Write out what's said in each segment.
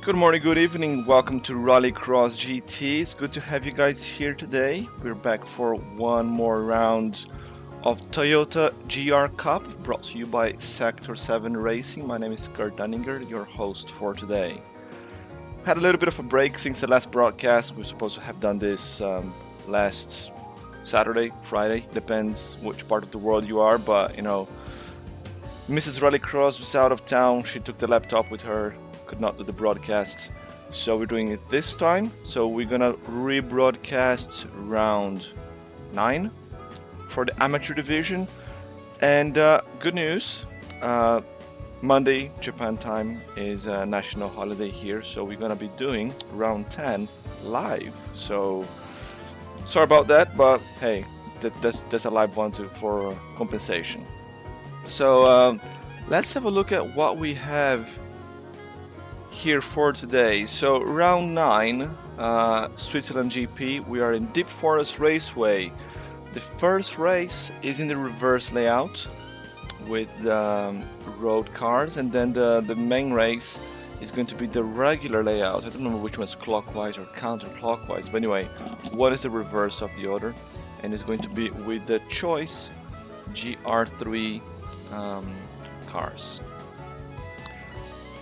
Good morning, good evening. Welcome to Rallycross GT. It's good to have you guys here today. We're back for one more round of Toyota GR Cup, brought to you by Sector 7 Racing. My name is Kurt Dunninger, your host for today. Had a little bit of a break since the last broadcast. We're supposed to have done this last Saturday, Friday, depends which part of the world you are, but you know, Mrs. Rallycross was out of town. She took the laptop with her, could not do the broadcast, so we're doing it this time. So we're gonna rebroadcast round 9 for the amateur division. And good news, Monday Japan time is a national holiday here, so we're gonna be doing round 10 live. So sorry about that, but hey, that's a live one too for compensation. So let's have a look at what we have here for today. So round 9, Switzerland GP, we are in Deep Forest Raceway. The first race is in the reverse layout with road cars, and then the main race is going to be the regular layout. I don't remember which one's clockwise or counterclockwise, but anyway, one is the reverse of the other, and it's going to be with the Choice GR3 cars.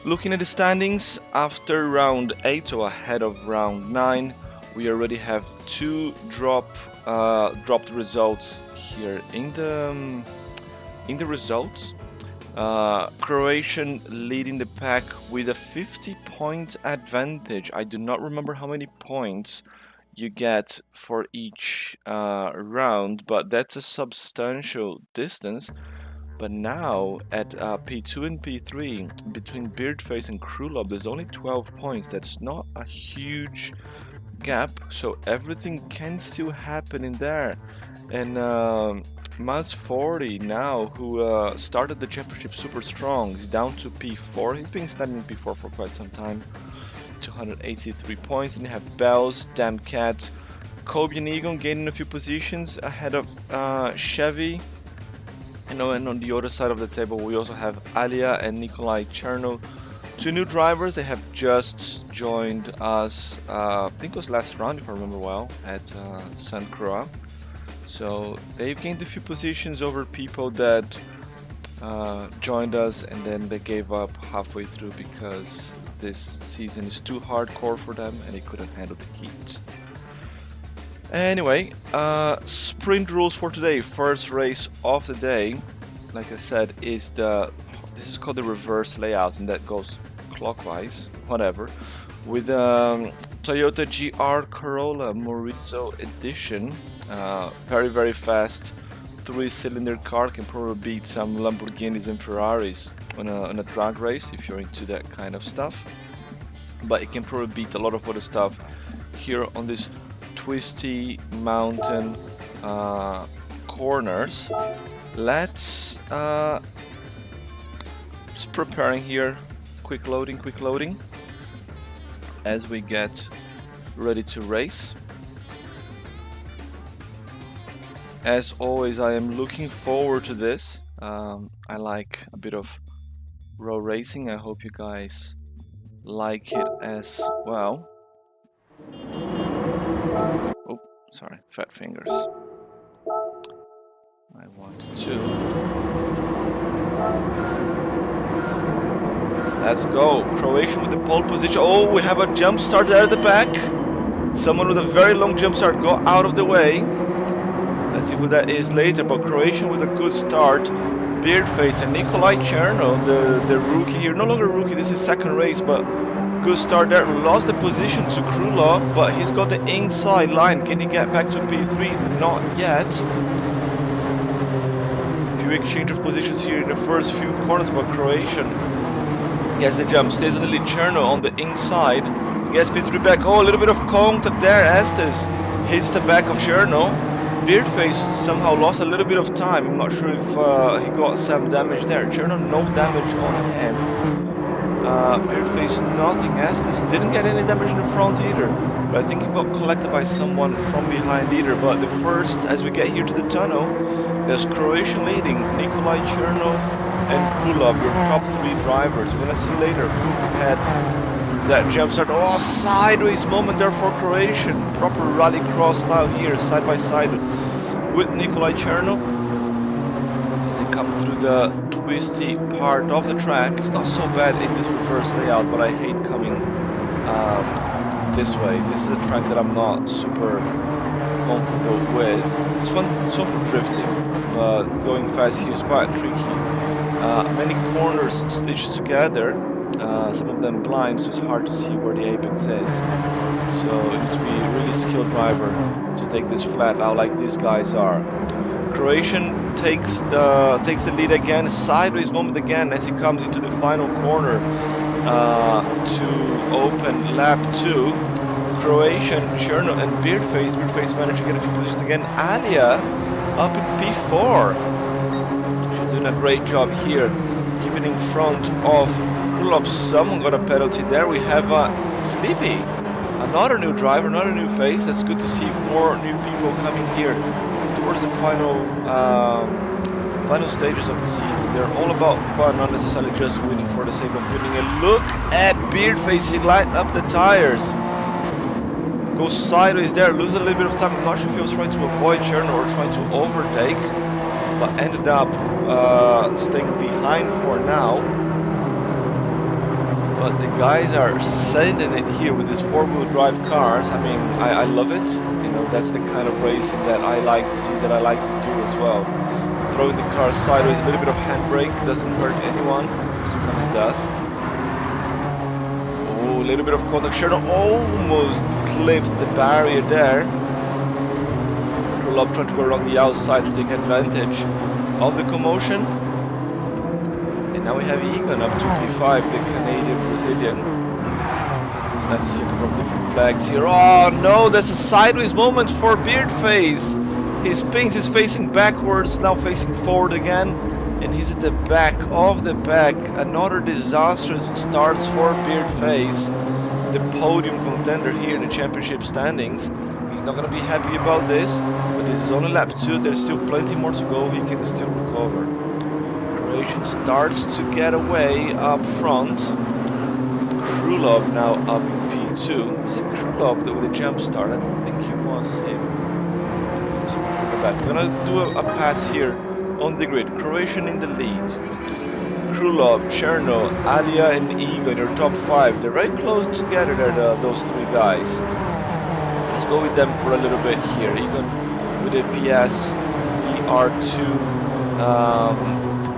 Looking at the standings, after round 8, so ahead of round 9, we already have 2 dropped results here in the results. Croatian leading the pack with a 50-point advantage. I do not remember how many points you get for each round, but that's a substantial distance. But now at P2 and P3, between Beardface and Krulov, there's only 12 points. That's not a huge gap, so everything can still happen in there. And Maz40 now, who started the championship super strong, is down to P4. He's been standing in P4 for quite some time. 283 points. And you have Bells, Damn Cat, Kobe and Egon gaining a few positions ahead of Chevy. And on the other side of the table, we also have Alia and Nikolai Cherno, 2 new drivers. They have just joined us, I think it was last round if I remember well, at San Croix. So they've gained a few positions over people that joined us and then they gave up halfway through because this season is too hardcore for them and they couldn't handle the heat. Anyway, sprint rules for today. First race of the day, like I said, is this is called the reverse layout, and that goes clockwise, whatever, with Toyota GR Corolla Morizo Edition. Very, very fast 3-cylinder car, can probably beat some Lamborghinis and Ferraris on a drag race if you're into that kind of stuff. But it can probably beat a lot of other stuff here on this twisty mountain corners. Let's just preparing here, quick loading as we get ready to race. As always, I am looking forward to this. I like a bit of road racing. I hope you guys like it as well. Oh, sorry, fat fingers. I want to. Let's go. Croatian with the pole position. Oh, we have a jump start there at the back. Someone with a very long jump start. Go out of the way. Let's see who that is later. But Croatian with a good start. Beardface and Nikolai Cherno, the rookie here. No longer rookie. This is second race, but good start there. Lost the position to Krulov, but he's got the inside line. Can he get back to P3? Not yet. Few exchange of positions here in the first few corners, but Croatian gets the jump. Stays a little Cherno on the inside. Gets P3 back. Oh, a little bit of contact there. Estes hits the back of Cherno. Beardface somehow lost a little bit of time. I'm not sure if he got some damage there. Cherno, no damage on him. Beardface, nothing. Estes didn't get any damage in the front either. But I think he got collected by someone from behind either. But the first, as we get here to the tunnel, there's Croatian leading. Nikolai Cherno and Krulov, your top 3 drivers. We're gonna see later who had that jump start. Oh, sideways moment there for Croatian. Proper rallycross style here, side by side with Nikolai Cherno. As they come through the twisty part of the track. It's not so bad in this reverse layout, but I hate coming this way. This is a track that I'm not super comfortable with. It's fun for drifting, but going fast here is quite tricky. Many corners stitched together. Some of them blind, so it's hard to see where the apex is. So it needs to be a really skilled driver to take this flat out like these guys are. Croatian takes the lead again, sideways moment again as he comes into the final corner to open lap 2. Croatian, Cherno and Beardface. Beardface managed to get a few positions again. Alia up in P4. She's doing a great job here, keeping in front of Krulov. Someone got a penalty there. We have Sleepy, another new driver, another new face. That's good to see more new people coming here towards the final stages of the season. They're all about fun, not necessarily just winning for the sake of winning. And look at Beardface, he light up the tires. Goes sideways there, loses a little bit of time. I'm not sure if he was trying to avoid Cherno or trying to overtake, but ended up staying behind for now. But the guys are sending it here with these four-wheel drive cars. I mean, I love it. You know, that's the kind of racing that I like to see, that I like to do as well. Throwing the car sideways, a little bit of handbrake, doesn't hurt anyone. Sometimes it does. Oh, a little bit of contact. Cherno almost clipped the barrier there. Krylov trying to go around the outside to take advantage of the commotion. And now we have Egan up to P5, the Canadian-Brazilian. It's nice to see them from different flags here. Oh no, that's a sideways moment for Beardface. He spins, he's facing backwards, now facing forward again. And he's at the back of the pack. Another disastrous starts for Beardface, the podium contender here in the championship standings. He's not going to be happy about this, but this is only lap 2. There's still plenty more to go. He can still recover. Croatian starts to get away up front. Krylov now up in P2. Is it Krylov with a jump start? I don't think he was him. So we forget that. We're gonna do a pass here on the grid. Croatian in the lead. Krylov, Cherno, Alia and Egan, your top 5. They're very close together there, those 3 guys. Let's go with them for a little bit here. Egan with a PS VR2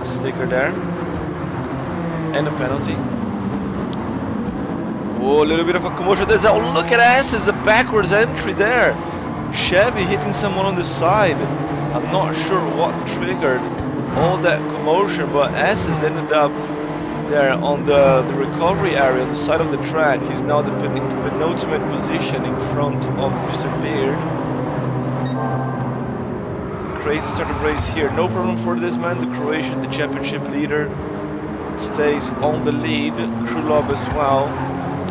sticker there. And a penalty. Oh, a little bit of a commotion. There's a, oh, look at S, there's a backwards entry there. Chevy hitting someone on the side. I'm not sure what triggered all that commotion, but S has ended up there on the recovery area on the side of the track. He's now the penultimate position in front of Mr. Beard. Crazy start of race here. No problem for this man. The Croatian, the championship leader, stays on the lead. Krylov as well.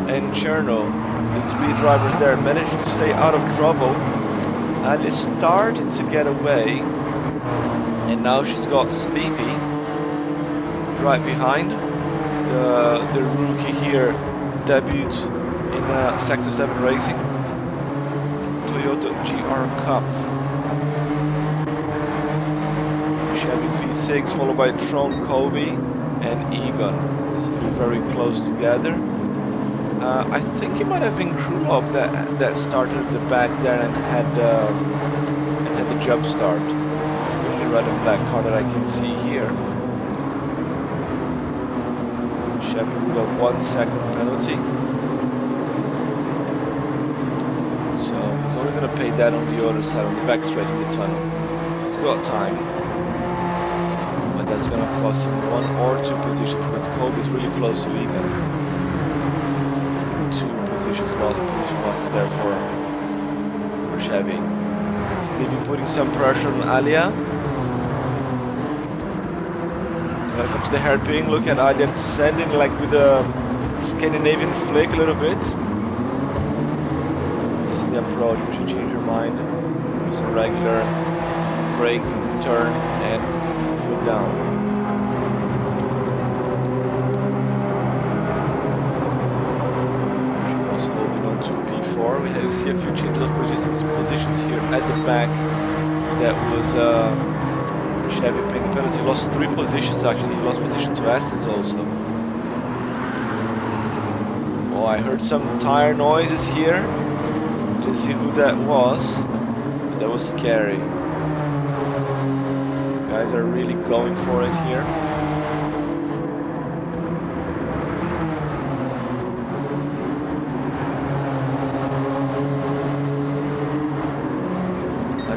And Cherno, the 3 drivers there, managed to stay out of trouble. And is starting to get away. And now she's got Sleepy right behind. The rookie here debuted in Sector 7 Racing. Toyota GR Cup. Chevy P6 followed by Tron, Kobe and Egan. These 3 very close together. I think it might have been Krylov that started at the back there and had the jump start. It's the only red and black car that I can see here. Chevy with a 1 second penalty. So he's only going to pay that on the other side, on the back straight in the tunnel. He's got time. But that's going to cost him 1 or 2 positions because Kobe is really close to Egan. 2 positions lost is there for Chevy. Sleepy putting some pressure on Alia. When it comes to the hairpin, look at Alia sending like with a Scandinavian flick a little bit. Just in the approach, you should change your mind. Just a regular brake, turn, and foot down. To P4, we have see a few changes of positions here at the back. That was Chevy paying the penalty. He lost 3 positions actually. He lost position to Aston's also. Oh, I heard some tire noises here. Didn't see who that was. But that was scary. Guys are really going for it here.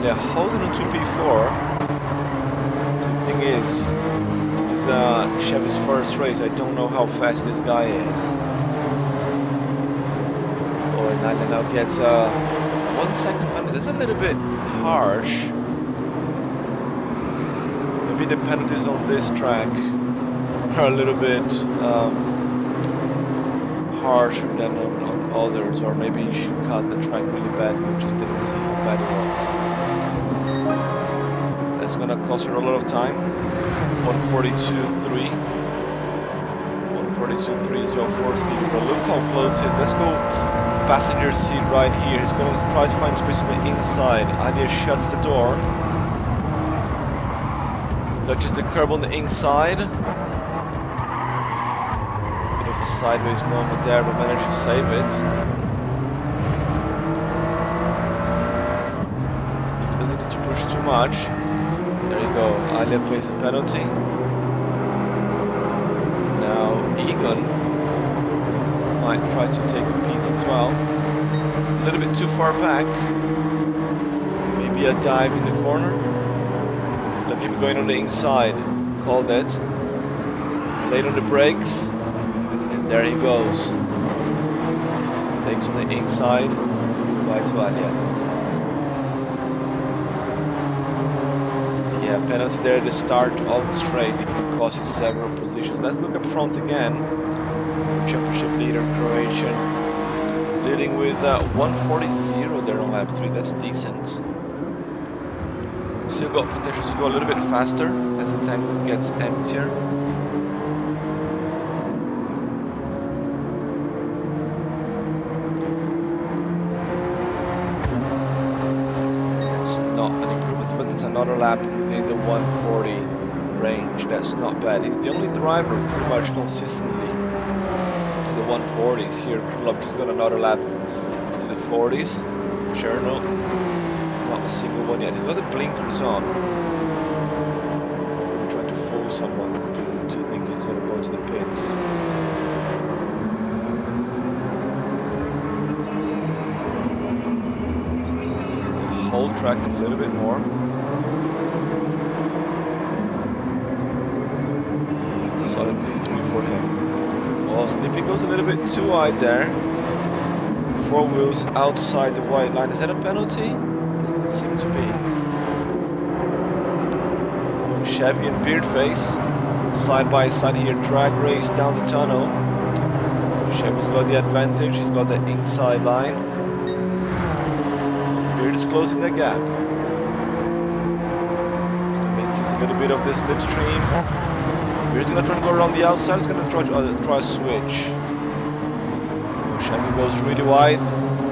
They're holding on to P4. The thing is, this is Chevy's first race. I don't know how fast this guy is. Oh, and Alia now gets 1 second penalty. That's a little bit harsh. Maybe the penalties on this track are a little bit harsher than on others, or maybe you should cut the track really bad and we just didn't see how bad it was. That's gonna cost her a lot of time. 142.3. 142.3 is your force leader. But look how close he is. Let's go passenger seat right here. He's gonna try to find space on the inside. Alia shuts the door. Touches the curb on the inside. Bit of a sideways moment there, but managed to save it. Doesn't need to push too much. There you go. Alia pays a penalty. Now Egon might try to take a piece as well. A little bit too far back. Maybe a dive in the corner. Look, him going on the inside. Called it. Late on the brakes. And there he goes. Takes on the inside. Goodbye to Alia. Yeah, penalty there at the start of the straight. It can cost you several positions. Let's look up front again. Championship leader Croatian. Leading with 140.0 there on lap 3. That's decent. Still got potential to go a little bit faster as the tank gets emptier. It's not an improvement, but it's another lap within the 140 range. That's not bad. He's the only driver pretty much consistently in the 140s here. Krylov just got another lap to the 40s. Cherno, not a single one yet. He's got the blinkers on. I'm trying to fool someone to think he's going to go to the pits. Using the whole track a little bit more. Solid P3 for him. Oh, Sleepy goes a little bit too wide there. 4 wheels outside the white line. Is that a penalty? Doesn't seem to be. Chevy and Beardface side by side here, drag race down the tunnel. Chevy's got the advantage, he's got the inside line. Beard is closing the gap. Make use a little bit of this slipstream. Beard's gonna try and go around the outside, he's gonna try a switch. Chevy goes really wide.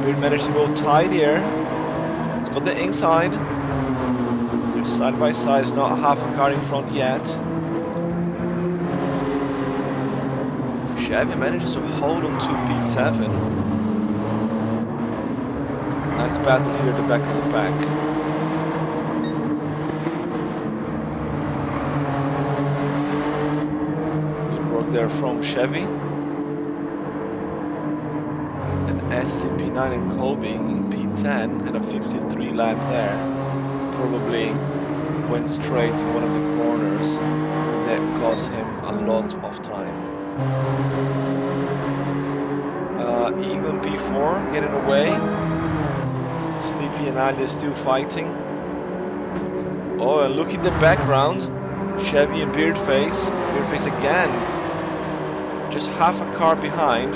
Beard managed to go tight here. He's got the inside. Side by side, it's not half a car in front yet. Chevy manages to hold on to P7. Nice battle here at the back of the pack. Good work there from Chevy. And S is in P9 and Colby in P10 and a 53 lap there. Probably went straight in one of the corners. That cost him a lot of time. Even P4 getting away. Sleepy and Alia still fighting. Oh, and look at the background. Chevy and Beardface. Beardface again. Just half a car behind.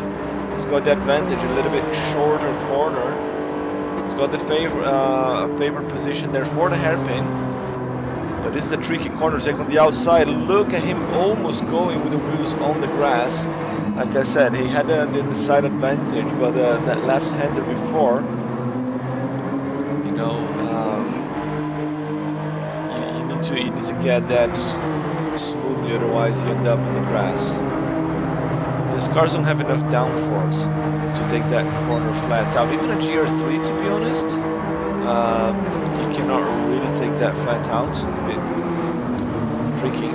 He's got the advantage, a little bit shorter corner. He's got the favored position there for the hairpin. But this is a tricky corner take on the outside. Look at him almost going with the wheels on the grass. Like I said, he had the side advantage, but that left-hander before, you know, you need to get that smoothly, otherwise you end up in the grass. These cars don't have enough downforce to take that corner flat out. Even a GR3, to be honest, you cannot really take that flat out. It's a bit tricky.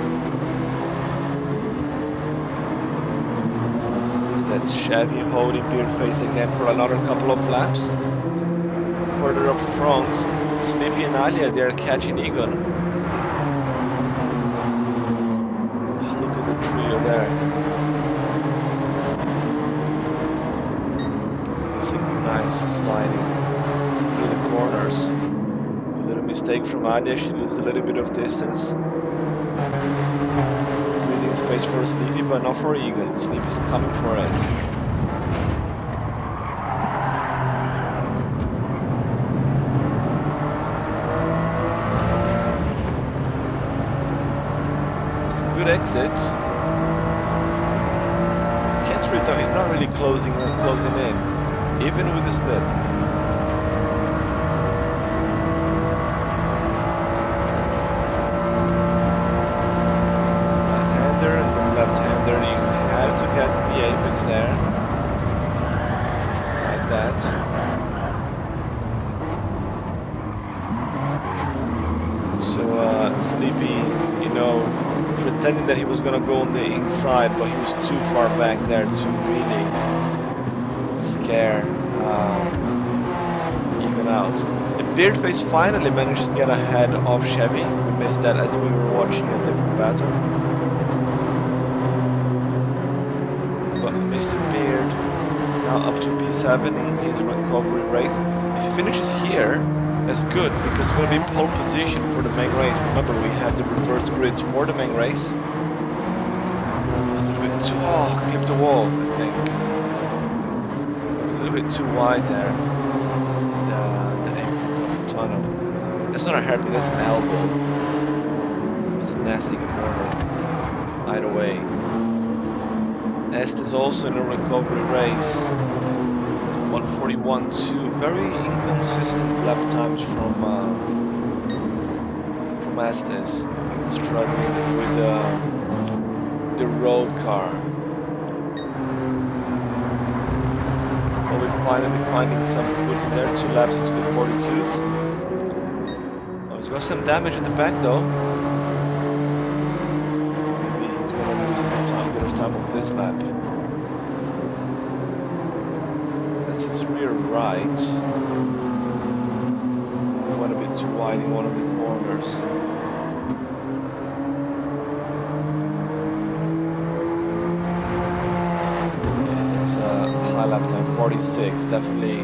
That's Chevy holding Beardface again for another couple of laps. Further up front, Sleepy and Alia, they're catching Egon. Look at the trio there. Nice sliding through the corners. A little mistake from Alia, she loses a little bit of distance. Breathing space for Sleepy, but not for Egon. Sleepy's coming for it. It's a good exit. Can't really tell, he's not really closing in. Even with the slip. Right-hander and then left-hander, you have to get the apex there. that. So Sleepy, you know, pretending that he was gonna go on the inside, but he was too far back there to really scare even out. And Beardface finally managed to get ahead of Chevy. We missed that as we were watching a different battle. But Mr. Beard now up to P7 in his recovery race. If he finishes here, that's good, because it's going to be pole position for the main race. Remember, we have the reverse grids for the main race. A little bit too... Oh, clipped the wall, I think. It's a little bit too wide there. The exit of the tunnel. That's not a hairpin, that's an elbow. It was a nasty corner. Either way. Est is also in a recovery race. 141.2, very inconsistent lap times from Estes, struggling with the road car. Well, we're finally finding some foot in there, 2 laps into the 42s. Oh, he's got some damage in the back though. Maybe he's going to lose a bit of time on this lap. His rear right. We went a bit too wide in one of the corners. Yeah, it's a high lap time, 46. Definitely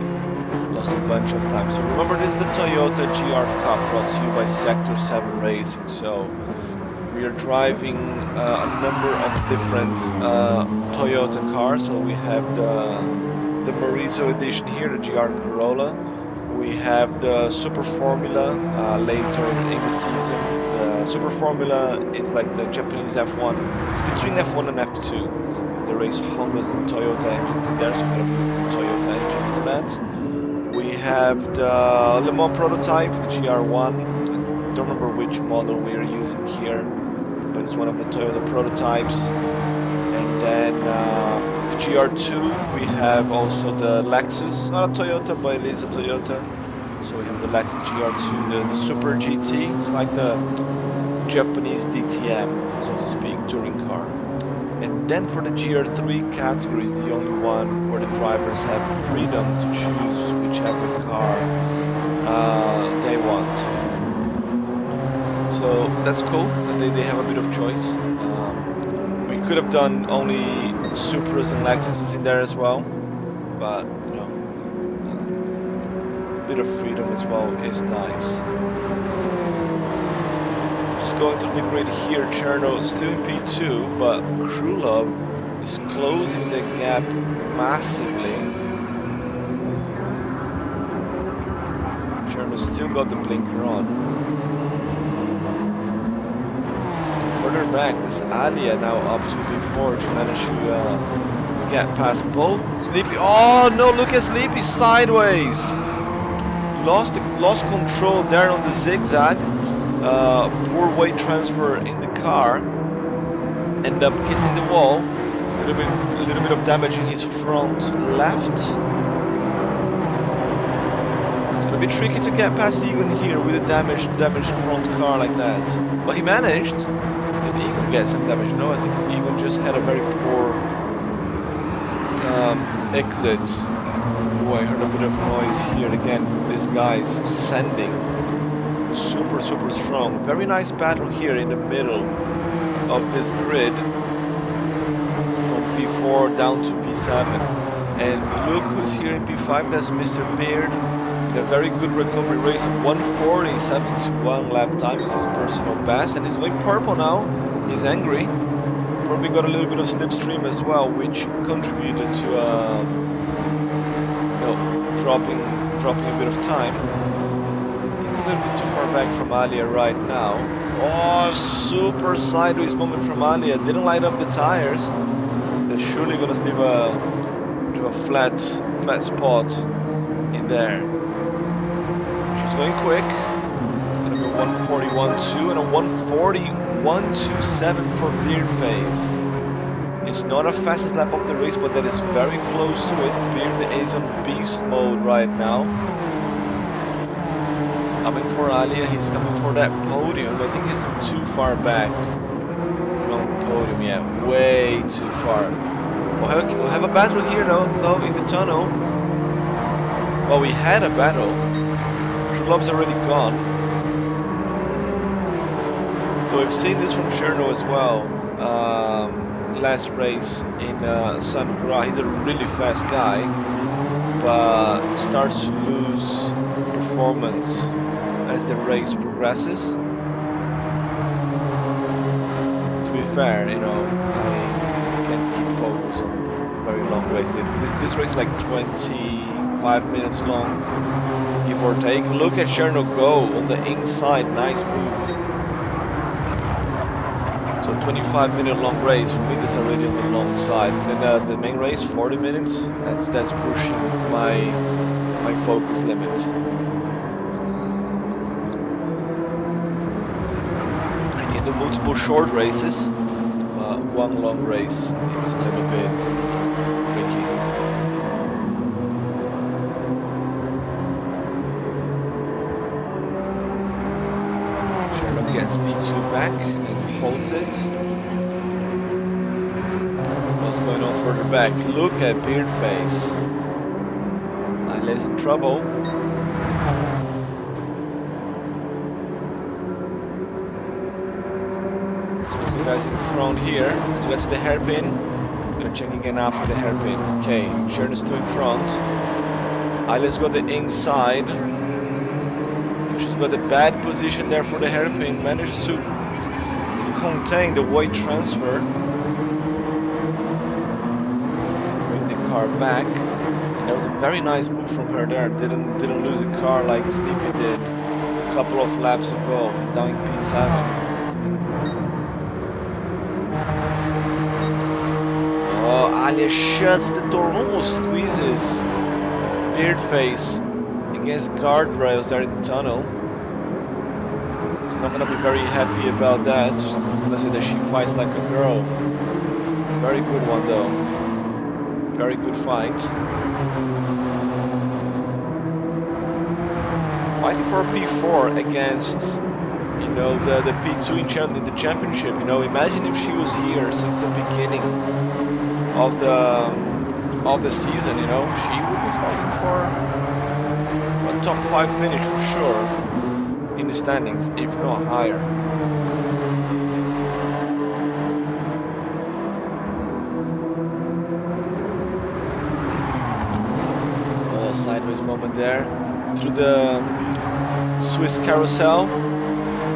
lost a bunch of time. So remember, this is the Toyota GR Cup brought to you by Sector 7 Racing. So we are driving a number of different Toyota cars. So we have the Morizo edition here, the GR Corolla. We have the Super Formula later in the season. The Super Formula is like the Japanese F1. It's between F1 and F2. They race Hondas and Toyota engines in there, so I'm going to be using the Toyota engine for that. We have the Le Mans prototype, the GR1. I don't remember which model we are using here, but it's one of the Toyota prototypes. And then the GR2, we have also the Lexus. It's not a Toyota, but it is a Toyota. So we have the Lexus GR2, the Super GT. It's like the Japanese DTM, so to speak, touring car. And then for the GR3 category is the only one where the drivers have freedom to choose whichever car they want. So that's cool, they have a bit of choice. We could have done only Supras and Lexuses in there as well, but you know, a bit of freedom as well is nice. Just going to the grid here, Cherno still in P2, but Krulov is closing the gap massively. Cherno still got the blinker on. Further back, this Alia now up to P4 to manage to get past both Sleepy. Oh no, look at Sleepy sideways! Lost control there on the zigzag. Poor weight transfer in the car. Ended up kissing the wall. A little bit of damage in his front left. It's gonna be tricky to get past Egon here with a damaged front car like that. But he managed. Did Egon get some damage? No, I think Egon just had a very poor exit. Oh, I heard a bit of noise here again. This guy's sending. Super strong. Very nice battle here in the middle of this grid. From P4 down to P7. And look who's here in P5. That's Mr. Beard. A very good recovery race of 1:47.1 lap time is his personal best, and he's going purple now. He's angry. Probably got a little bit of slipstream as well, which contributed to dropping a bit of time. He's a little bit too far back from Alia right now. Oh, super sideways moment from Alia. Didn't light up the tires. They're surely gonna leave a flat spot in there. She's going quick. It's going to be 141.2 and a 140.127 for Beardface. It's not a fastest lap of the race, but that is very close to it. Beard is on beast mode right now. He's coming for Alia, he's coming for that podium. I think he's too far back. Wrong podium, yeah, way too far. We'll have a battle here though, in the tunnel. Well, we had a battle. Club's already gone. So we've seen this from Cherno as well. Last race in S7R. He's a really fast guy, but starts to lose performance as the race progresses. To be fair, you know, I can't keep focus on very long races. This race is like 25 minutes long, give or take. Look at Cherno go on the inside, nice move. So 25-minute long race, for me that's already on the long side. And then the main race, 40 minutes, that's pushing my focus limit. I can do multiple short races, but one long race is a little bit tricky. Sherlock gets P2 back and holds it. What's going on further back? Look at Beardface. Alia's in trouble. So the guys in front here. Let's go to the hairpin. I'm gonna check again after the hairpin. Okay, Cherno's still in front. Alia's got the inside. She's got a bad position there for the hairpin. Manages to contain the weight transfer. Bring the car back. And that was a very nice move from her there. Didn't lose a car like Sleepy did a couple of laps ago. He's down in P7. Oh, Alia shuts the door, almost squeezes Beardface against the guardrails there in the tunnel. She's not gonna be very happy about that. She's gonna say that she fights like a girl. Very good one though. Very good fight. Fighting for a P4 against, you know, the P2 in the championship. You know, imagine if she was here since the beginning of the season. You know, she would be fighting for a top 5 finish for sure in the standings, if not higher. Oh, sideways moment there through the Swiss carousel.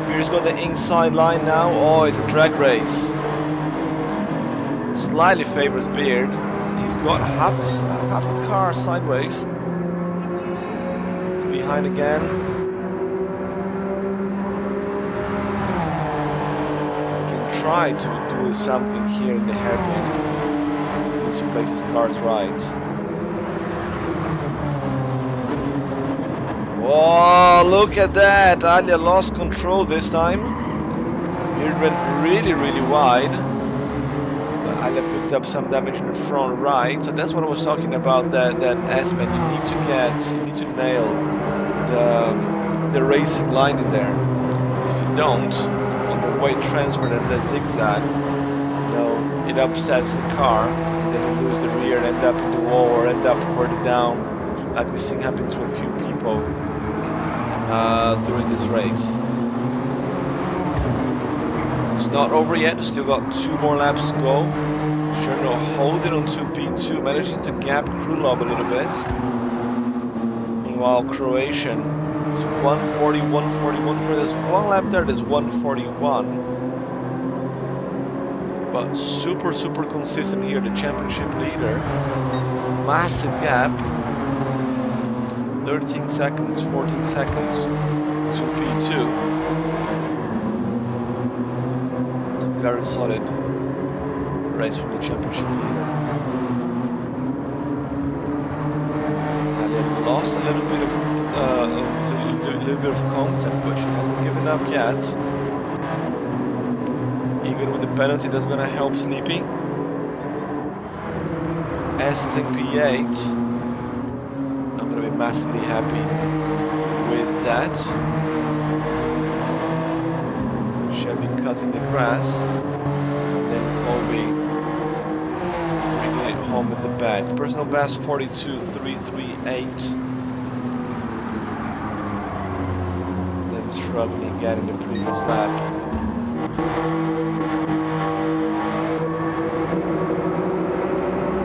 Here's got the inside line now. Oh, it's a drag race. Slightly favors Beard. He's got half a car sideways. It's behind again. Can try to do something here in the hairpin. Needs to place his cars right. Oh, look at that! Alia lost control this time. Beard went really wide. But Alia picked up some damage in the front right. So that's what I was talking about, that S-man. You need to nail the racing line in there. Because if you don't, on the weight transfer and the zigzag, you know, it upsets the car. And then you lose the rear and end up in the wall or end up further down, like we've seen happen to a few people during this race. It's not over yet, still got 2 more laps to go. Cherno holding on to P2, managing to gap Krulov a little bit. Meanwhile, Croatian is 140, 141 for this. 1 lap there, there's 141. But super consistent here, the championship leader. Massive gap. 13 seconds, 14 seconds to P2. It's a very solid race from the championship leader. Alia lost a little bit of content, but she hasn't given up yet. Even with the penalty, that's gonna help Sleepy. S's in P8. I'm gonna be massively happy with that. Chevy cutting the grass. Then Colby bringing it home in the back. Personal best 42.338. Then struggling again in the previous lap.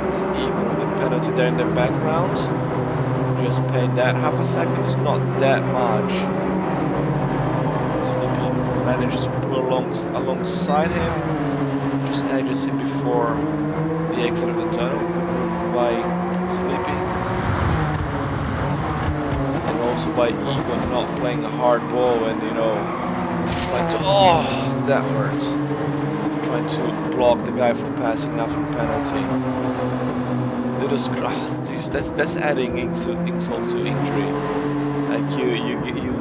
It's even with the penalty there in the background. Just paid that. Half a second is not that much. Sleepy managed to pull alongside him. Just edges him before the exit of the tunnel. Moved by Sleepy. And also by Egon not playing a hard ball and, you know, trying to... Oh, that hurts. Trying to block the guy from passing after the penalty. Little that's adding insult to injury. Like you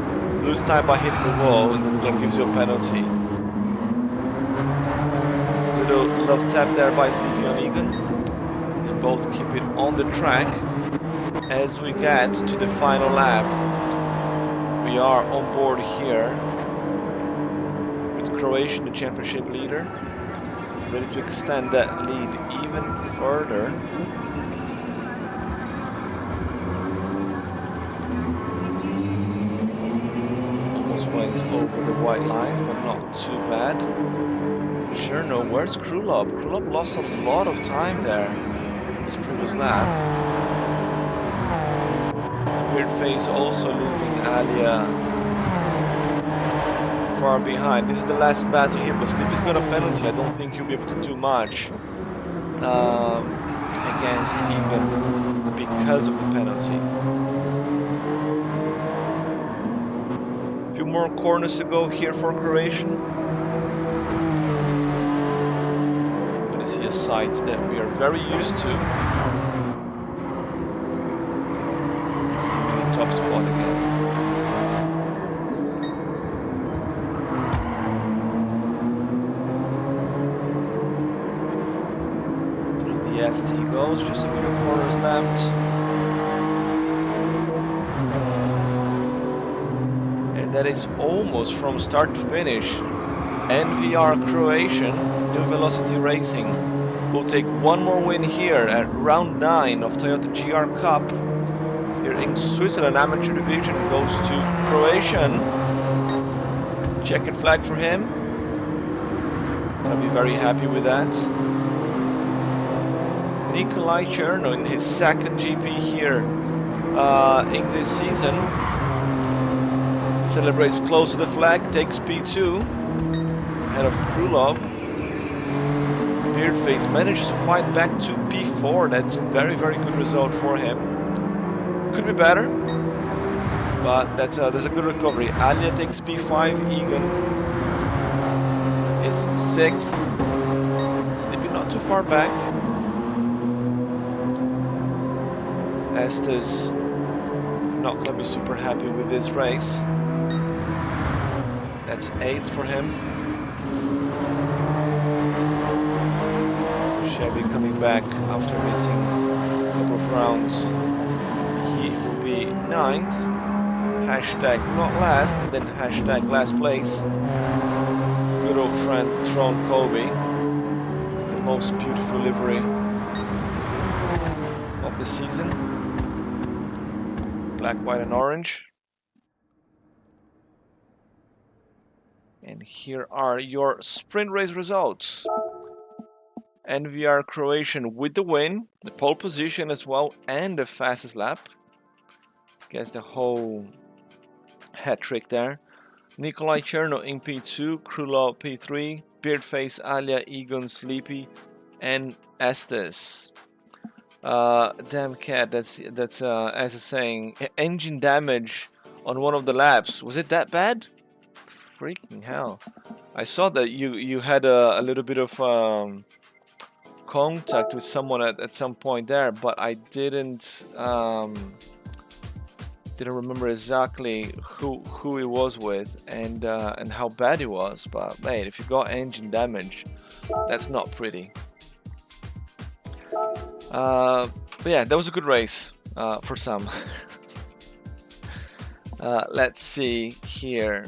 lose time by hitting the wall and then gives you a penalty. Little love tap there by Sleepy on Egan. They both keep it on the track as we get to the final lap. We are on board here with Croatian, the championship leader, ready to extend that lead even further. Went over the white lines, but not too bad. Sure, no, where's Krulov? Krulov lost a lot of time there in his previous lap. Beardface also leaving Alia far behind. This is the last battle here, but Sleepy's got a penalty. I don't think he'll be able to do much against Egan because of the penalty. Few more corners to go here for Croatian. I'm gonna see a sight that we are very used to. It's the top spot again. Through the S as he goes, just a few corners left. That is almost from start to finish. NVR Croatian, New Velocity Racing, will take one more win here at round 9 of Toyota GR Cup. Here in Switzerland, amateur division goes to Croatian. Checkered flag for him. I'll be very happy with that. Nikolai Cherno in his second GP here in this season. Celebrates close to the flag, takes P2 ahead of Krulov. Beardface manages to fight back to P4. That's very, very good result for him. Could be better, but that's a good recovery. Alia takes P5. Egan is 6th. Sleepy not too far back. Estes not gonna be super happy with this race. That's 8th for him. Chevy coming back after missing a couple of rounds. He will be 9th. Hashtag not last, and then hashtag last place. Good old friend Tron Colby. The most beautiful livery of the season. Black, white, and orange. And here are your sprint race results. NVR Croatian with the win, the pole position as well, and the fastest lap. Gets the whole hat trick there. Nikolai Cherno in P2, Krulov P3, Beardface, Alia, Egon, Sleepy, and Estes. Damn cat, that's as I was saying, engine damage on one of the laps. Was it that bad? Freaking hell. I saw that you had a little bit of contact with someone at some point there, but I didn't remember exactly who it was with and how bad it was. But man, if you got engine damage, that's not pretty. But yeah, that was a good race for some. Let's see here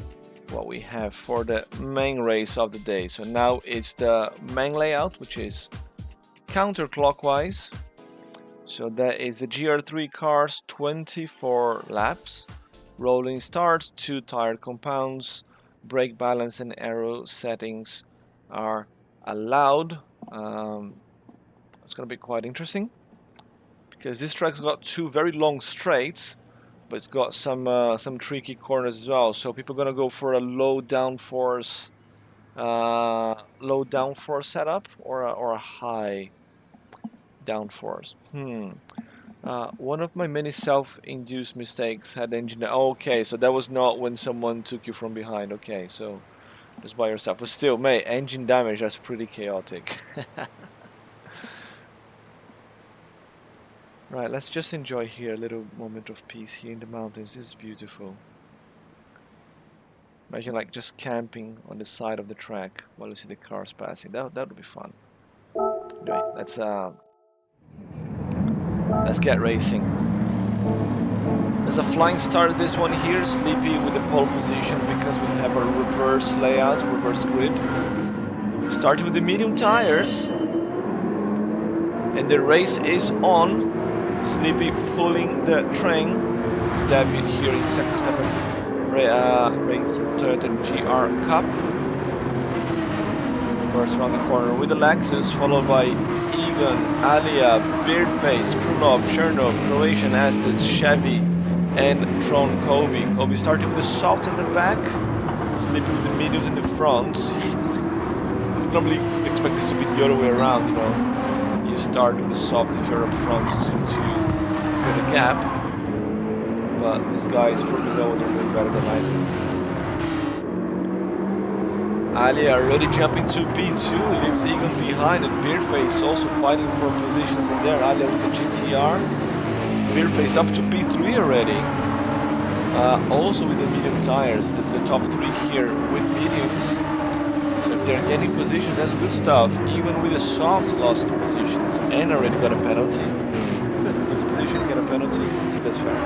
what we have for the main race of the day. So now it's the main layout, which is counterclockwise. So that is the GR3 cars, 24 laps, rolling starts, 2 tire compounds, brake balance and aero settings are allowed. It's going to be quite interesting because this track's got 2 very long straights, but it's got some tricky corners as well. So people are gonna go for a low downforce setup or a high downforce. One of my many self-induced mistakes had engine. Okay, so that was not when someone took you from behind. Okay, so just by yourself. But still, mate, engine damage. That's pretty chaotic. Right, let's just enjoy here a little moment of peace here in the mountains. This is beautiful. Imagine like just camping on the side of the track while you see the cars passing. That would be fun. Anyway, let's get racing. There's a flying start at this one here, Sleepy with the pole position because we have a reverse layout, reverse grid. Starting with the medium tires. And the race is on. Sleepy pulling the train. It's debut here in Sector 7 race Toyota GR Cup. First around the corner with the Lexus, followed by Egan, Alia, Beardface, Krulov, Chernov, Croatian Estes, Chevy, and Tron Kobe. Kobe starting with the soft at the back, Sleepy with the mediums in the front. Normally expect this to be the other way around, you know. You start with the soft if you're up front to get a gap, but this guy is probably know what they're doing better than I do. Ali already jumping to P2, leaves Egan behind, and Beardface also fighting for positions in there. Ali with the GTR, Beardface up to P3 already. Also with the medium tires, the top 3 here with mediums. So if they're getting position, that's good stuff. Even with the soft lost positions and already got a penalty. This position get a penalty, that's fair.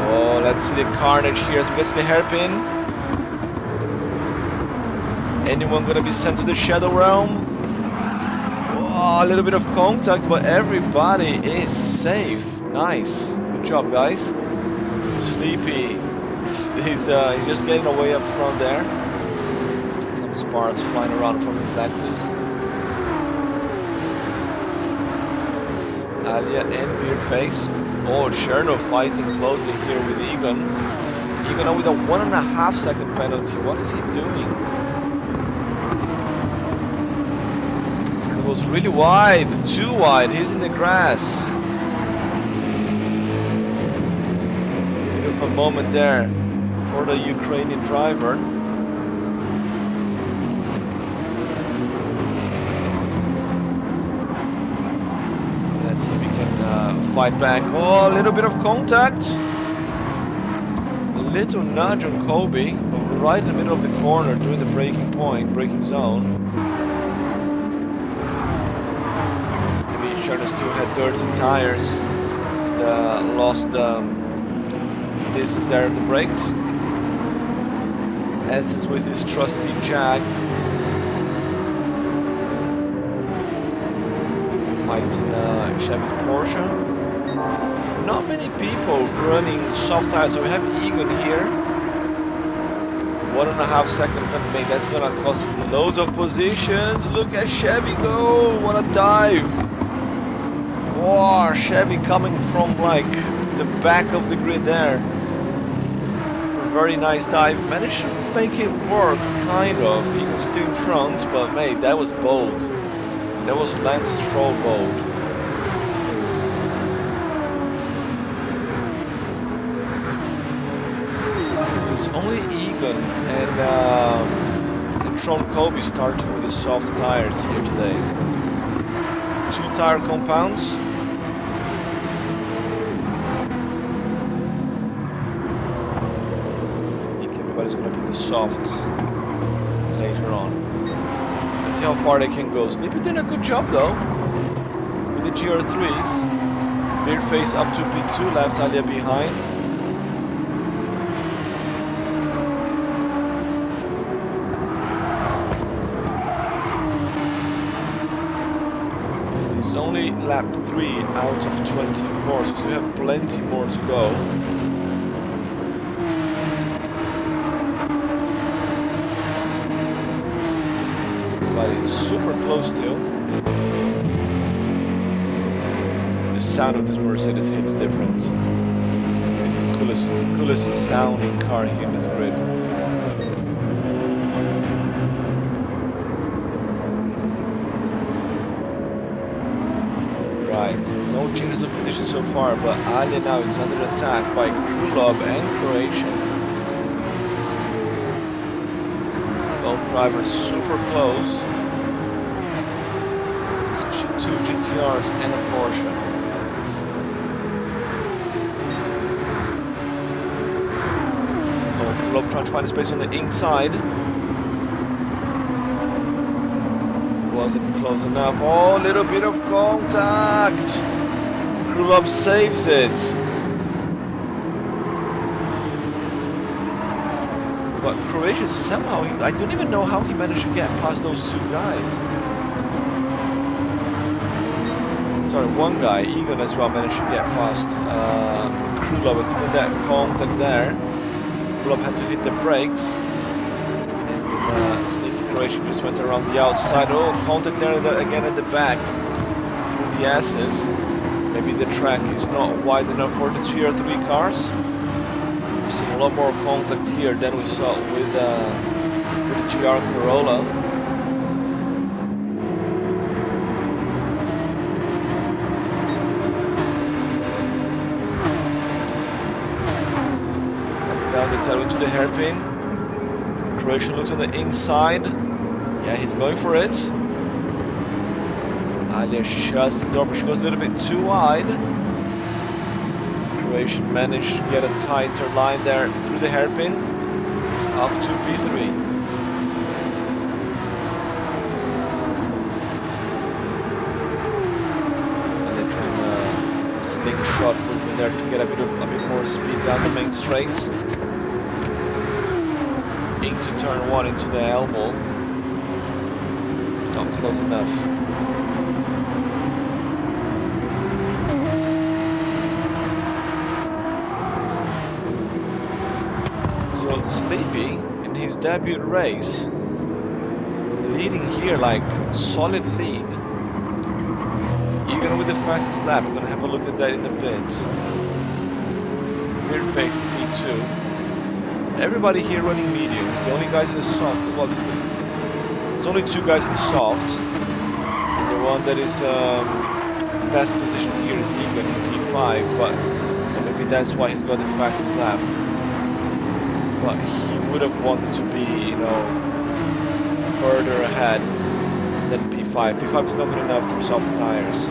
Oh, let's see the carnage here as we get to the hairpin. Anyone gonna be sent to the shadow realm? Oh, a little bit of contact, but everybody is safe. Nice, good job, guys. Sleepy. He's just getting away up front there. Some sparks flying around from his Lexus. Alia and Beardface. Oh, Cherno fighting closely here with Egan. Egan with a 1.5 second penalty. What is he doing? It was really wide, too wide. He's in the grass. Beautiful moment there for the Ukrainian driver. Let's see if we can fight back. Oh, a little bit of contact. A little nudge on Kobe, right in the middle of the corner during the braking point, braking zone. Maybe Charter still had dirty tires and lost distance there in the brakes. Estes with his trusty Jag. Fighting Chevy's Porsche. Not many people running soft tires, so we have Egan here. 1.5 seconds, but that's gonna cost him loads of positions. Look at Chevy go! What a dive! Wow, Chevy coming from like the back of the grid there. Very nice dive. Managed to make it work, kind of. He was still in front, but mate, that was bold. That was Lance Stroll bold. It's only Egan and Tron Kobe starting with the soft tires here today. 2 tire compounds. Everybody's gonna pick the softs later on. Let's see how far they can go. Sleepy did a good job though with the GR3s. Beard face up to P2, left Alia behind. He's only lap 3 out of 24, so we have plenty more to go. But it's super close still. The sound of this Mercedes hits different. It's the coolest sounding car here in this grid. Right, no changes of position so far, but Alia now is under attack by Krulov and Croatian. Both drivers super close. It's 2 GTRs and a Porsche. Krulov trying to find a space on the inside. Wasn't close enough. Oh, a little bit of contact. Krulov saves it. But Croatia somehow, I don't even know how he managed to get past those two guys. Sorry, one guy, Egon as well, managed to get past Krulov with that contact there. Krulov had to hit the brakes. Sneaky Croatian just went around the outside. Oh, contact there again at the back. Through the S's. Maybe the track is not wide enough for the GR3 cars. We've seen a lot more contact here than we saw with the GR Corolla. Down the tail into the hairpin. Croatian looks on the inside. Yeah, he's going for it. Alia shuts the door, but she goes a little bit too wide. Croatian managed to get a tighter line there through the hairpin. It's up to P3. And they're trying a slingshot movement there to get a bit more speed down the main straight. Into turn 1 into the elbow. Not close enough. So Sleepy in his debut race, leading here like solid lead. Even with the fastest lap, we're gonna have a look at that in a bit. Here faces P2. Everybody here running mediums. The only guys in the soft. Well, there's only 2 guys in the softs. And the one that is best position here is Egan in P5, but maybe that's why he's got the fastest lap. But he would have wanted to be, you know, further ahead than P5. P5 is not good enough for soft tires.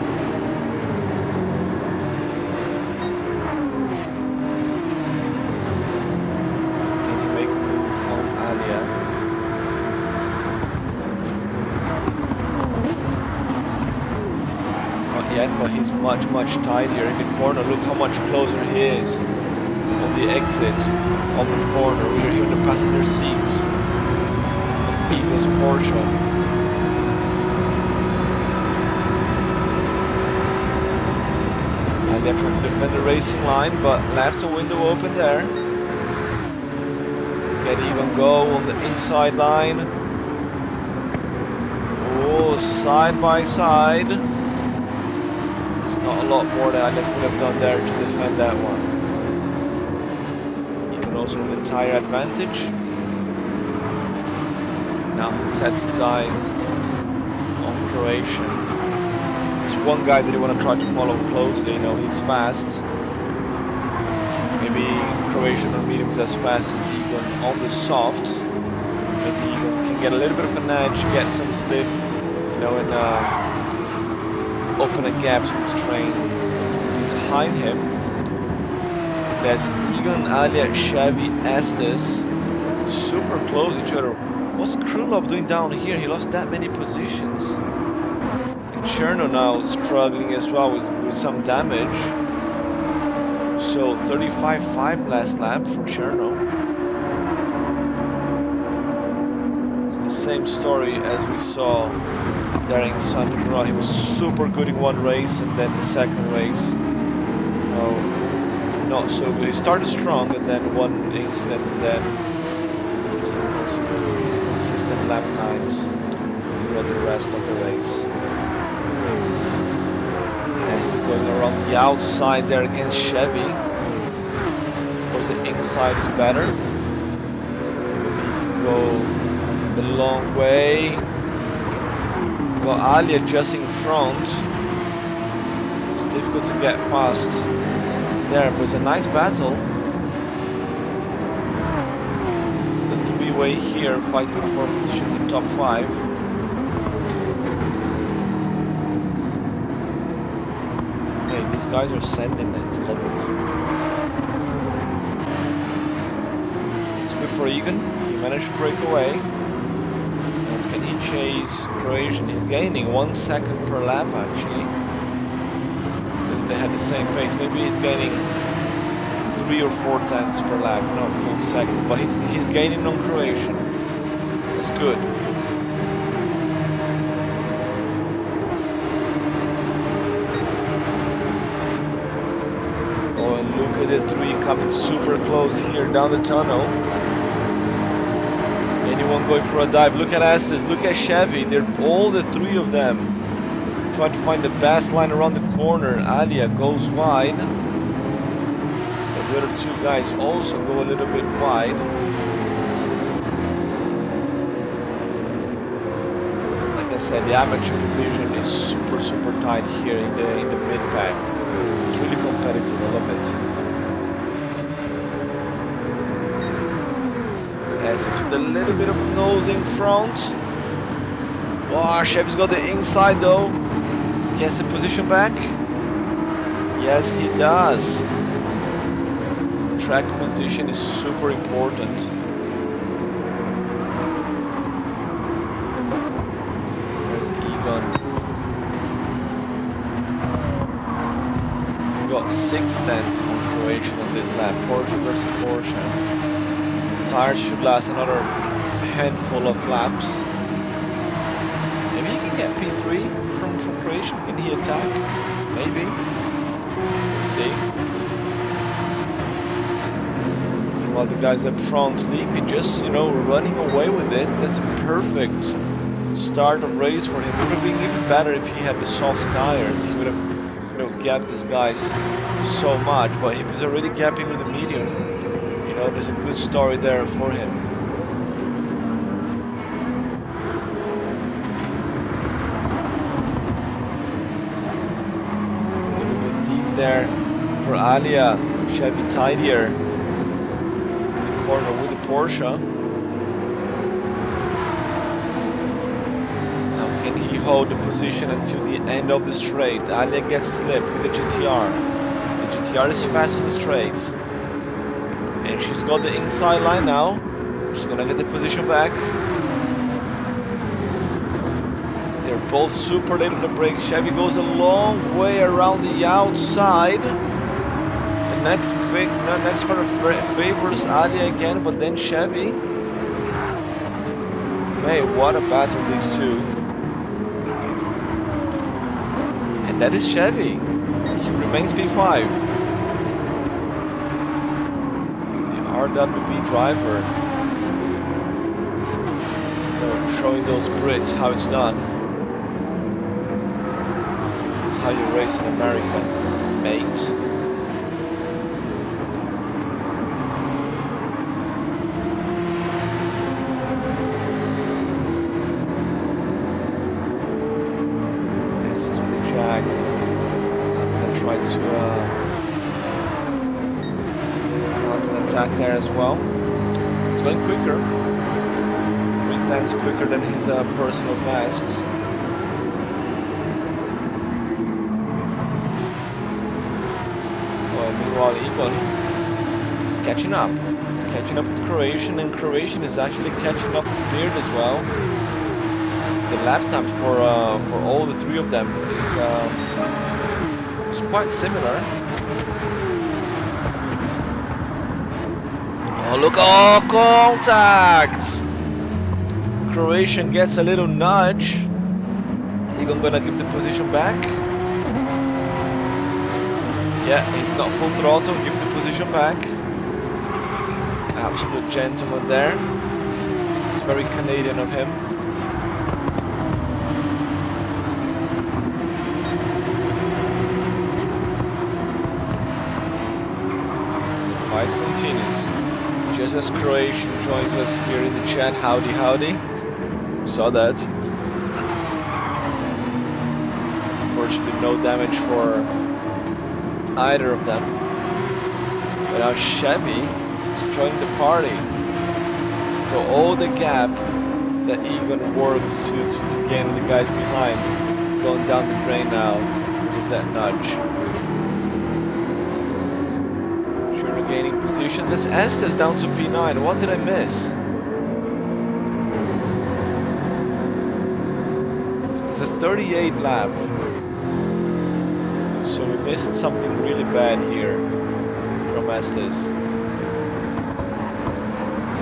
But he's much tighter in the corner. Look how much closer he is on the exit of the corner. We're here in the passenger seats. Eagles Porsche. And they're trying to defend the racing line, but left a window open there. Can even go on the inside line. Oh, side by side. Not a lot more than I could have done there to defend that one. Even also with the tire advantage. Now he sets his eyes on Croatian. There's one guy that you want to try to follow closely, you know, he's fast. Maybe Croatian on mediums as fast as Egan on the softs. Maybe Egan can get a little bit of an edge, get some slip, you know, and open a gap to his train. Behind him, there's Egan, Alia, Chevy, Estes, super close to each other. What's Krylov doing down here? He lost that many positions. And Cherno now struggling as well with some damage. So 35.5 last lap for Cherno. It's the same story as we saw Darren Sandro. He was super good in one race, and then the second race, not so good. He started strong, and then one incident, and then some consistent lap times throughout the rest of the race. This is going around the outside there against Chevy. Of course, the inside is better. Maybe he can go the long way. Well, Alia just in front. It's difficult to get past there, but it's a nice battle. It's a three-way here, fighting for position in the top 5. Hey, these guys are sending it a little bit. It's good for Egan. He managed to break away. Can he chase Croatian? He's gaining 1 second per lap actually. So they had the same pace. Maybe he's gaining 3 or 4 tenths per lap, not a full second. But he's gaining on Croatian. That's good. Oh, and look at the 3 coming super close here down the tunnel. Anyone going for a dive? Look at Estes, look at Chevy. They're all the 3 of them trying to find the best line around the corner. Alia goes wide. But the other 2 guys also go a little bit wide. Like I said, the amateur division is super tight here in the mid pack. It's really competitive, I love it. With a little bit of nose in front. Wow, Chevy's got the inside though. Gets the position back. Yes, he does. Track position is super important. There's Egon. We got 6 tenths on Croatian on this lap. Porsche versus Porsche. Tires should last another handful of laps. Maybe he can get P3 from Croatian. Can he attack? Maybe. We'll see. Meanwhile, the guys up front sleeping, just running away with it. That's a perfect start of race for him. It would have been even better if he had the soft tires. He would have gapped these guys so much. But he was already gapping with the medium. There's a good story there for him. A little bit deep there for Alia. Chevy tidier in the corner with the Porsche. Now can he hold the position until the end of the straight? Alia gets a slip with the GTR. The GTR is fast on the straights. And she's got the inside line now. She's gonna get the position back. They're both super late on the brake. Chevy goes a long way around the outside. The next corner favors Alia again, but then Chevy. Hey, what a battle these 2. And that is Chevy. He remains P5. RWB driver, showing those Brits how it's done. This is how you race in America, mate. This is with Jack. I'm gonna try to attack there as well. It's going quicker. 3 tenths quicker than his personal best. Well, meanwhile, Egon is catching up. He's catching up with Croatian, and Croatian is actually catching up with Beard as well. The lap times for all the three of them is quite similar. Oh look! Oh, contact! Croatian gets a little nudge. Egon gonna give the position back. Yeah, he's got full throttle, gives the position back. Absolute gentleman there. It's very Canadian of him. The fight continues. Just as Croatian joins us here in the chat, howdy howdy. Saw that. Unfortunately, no damage for either of them. But now Chevy is joining the party. So all the gap that Egon worked to gain the guys behind is going down the drain now because of that nudge. Sure, gaining positions. That's Estes down to P9. What did I miss? It's a 38 lap. So we missed something really bad here from Estes.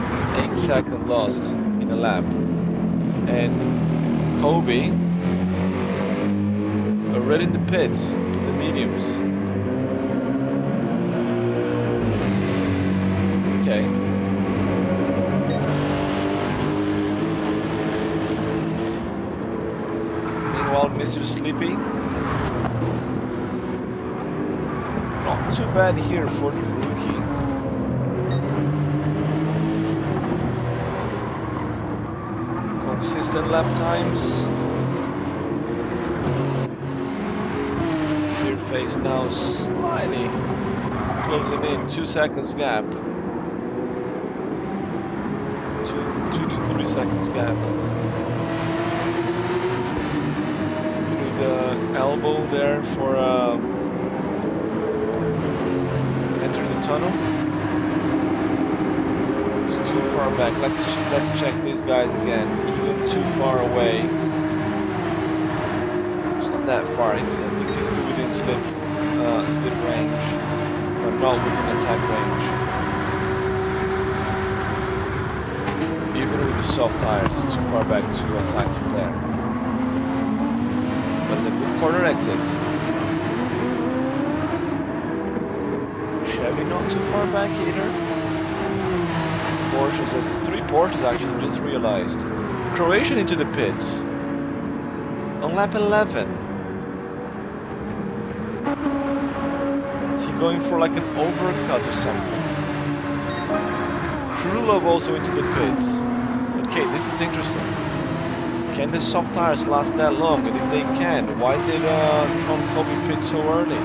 It's 8-second lost in a lap. And Kobe already in the pits, the mediums. Okay. Meanwhile, Mr. Sleepy. Not too bad here for the rookie. Consistent lap times. Clear face now slightly closing in, 2 seconds gap. 2 to 3 seconds gap. Through the elbow there for entering the tunnel. It's too far back. Let's check these guys again. Even too far away. It's not that far. I think he's still within slip range, but not within attack range. Even with the soft tires, it's too far back to attack from there. But it's a good corner exit. Chevy not too far back either. Porsches, there's 3 Porsches actually, just realized. Croatian into the pits. On lap 11. Is he going for like an overcut or something? Krulov also into the pits. Okay, this is interesting. Can the soft tires last that long? And if they can, why did Tron Kobe pit so early?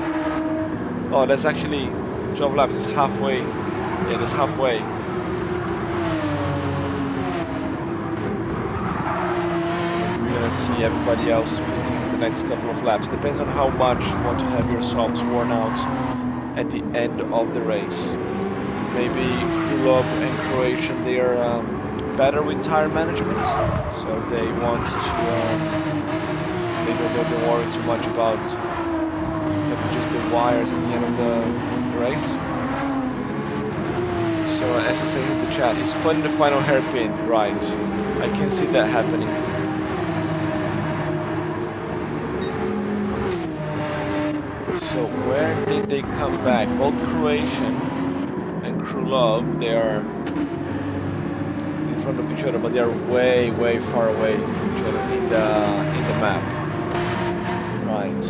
Oh, that's actually 12 laps. It's halfway. Yeah, that's halfway. We're gonna see everybody else pitting in the next couple of laps. Depends on how much you want to have your softs worn out at the end of the race. Maybe Krulov and Croatian, they are better with tire management, so they want to. They don't worry too much about just the wires at the end of the race. So SSA in the chat, he's putting the final hairpin, right? I can see that happening. So where did they come back? Both Croatian and Krulov, they are in front of each other, but they are way far away from each other in the map. Right.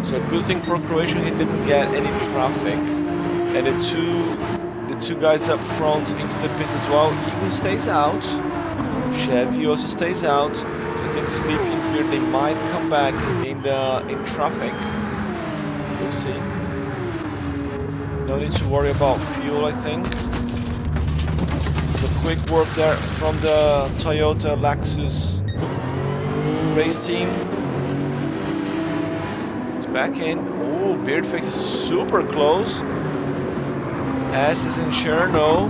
So good thing for Croatia, he didn't get any traffic, and the two guys up front into the pits as well. Eagle stays out. Chevy also stays out. I think Sleepy here, they might come back in traffic. We'll see. No need to worry about fuel, I think. So quick work there from the Toyota Lexus race team. It's back in. Oh, Beardface is super close. S is in Cherno.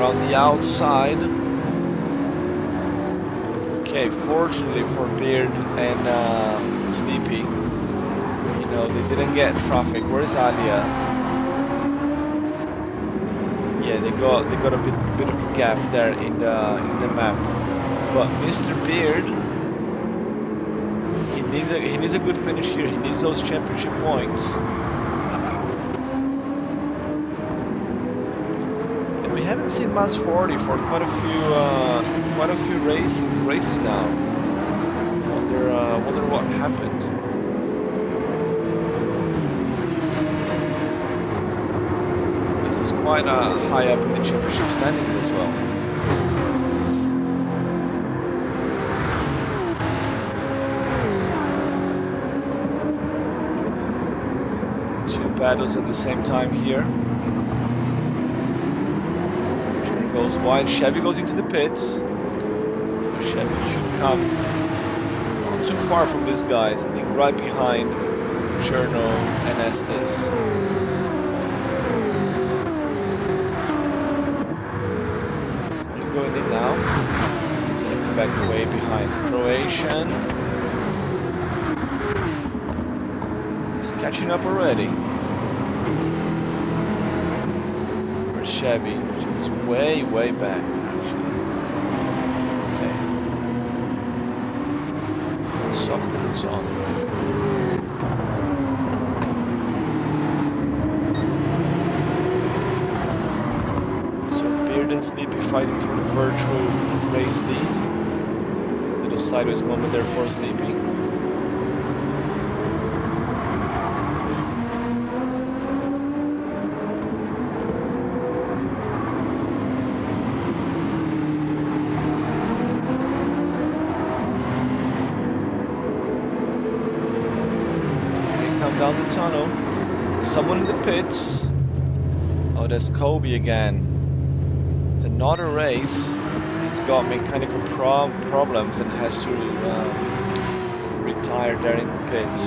around the outside. Okay, fortunately for Beard and Sleepy, you know, they didn't get traffic. Where's Alia? Yeah, they got a bit of a gap there in the map. But Mr. Beard, he needs a good finish here. He needs those championship points. And we haven't seen Mass 40 for quite a few races now. Wonder what happened. This is quite high up in the championship standing as well. Battles at the same time here. Chevy goes wide. Chevy goes into the pits. So Chevy should come not too far from these guys. I think right behind Cherno and Estes. So they're going in now. So they come back away behind Croatian. He's catching up already. Chevy, she's way back actually. Okay. Soft boots on. So Beard and Sleepy fighting for the virtual race lead. Little sideways moment there for Sleepy. Down the tunnel. Someone in the pits. Oh, that's Kobe again. It's another race. He's got mechanical problems and has to retire there in the pits.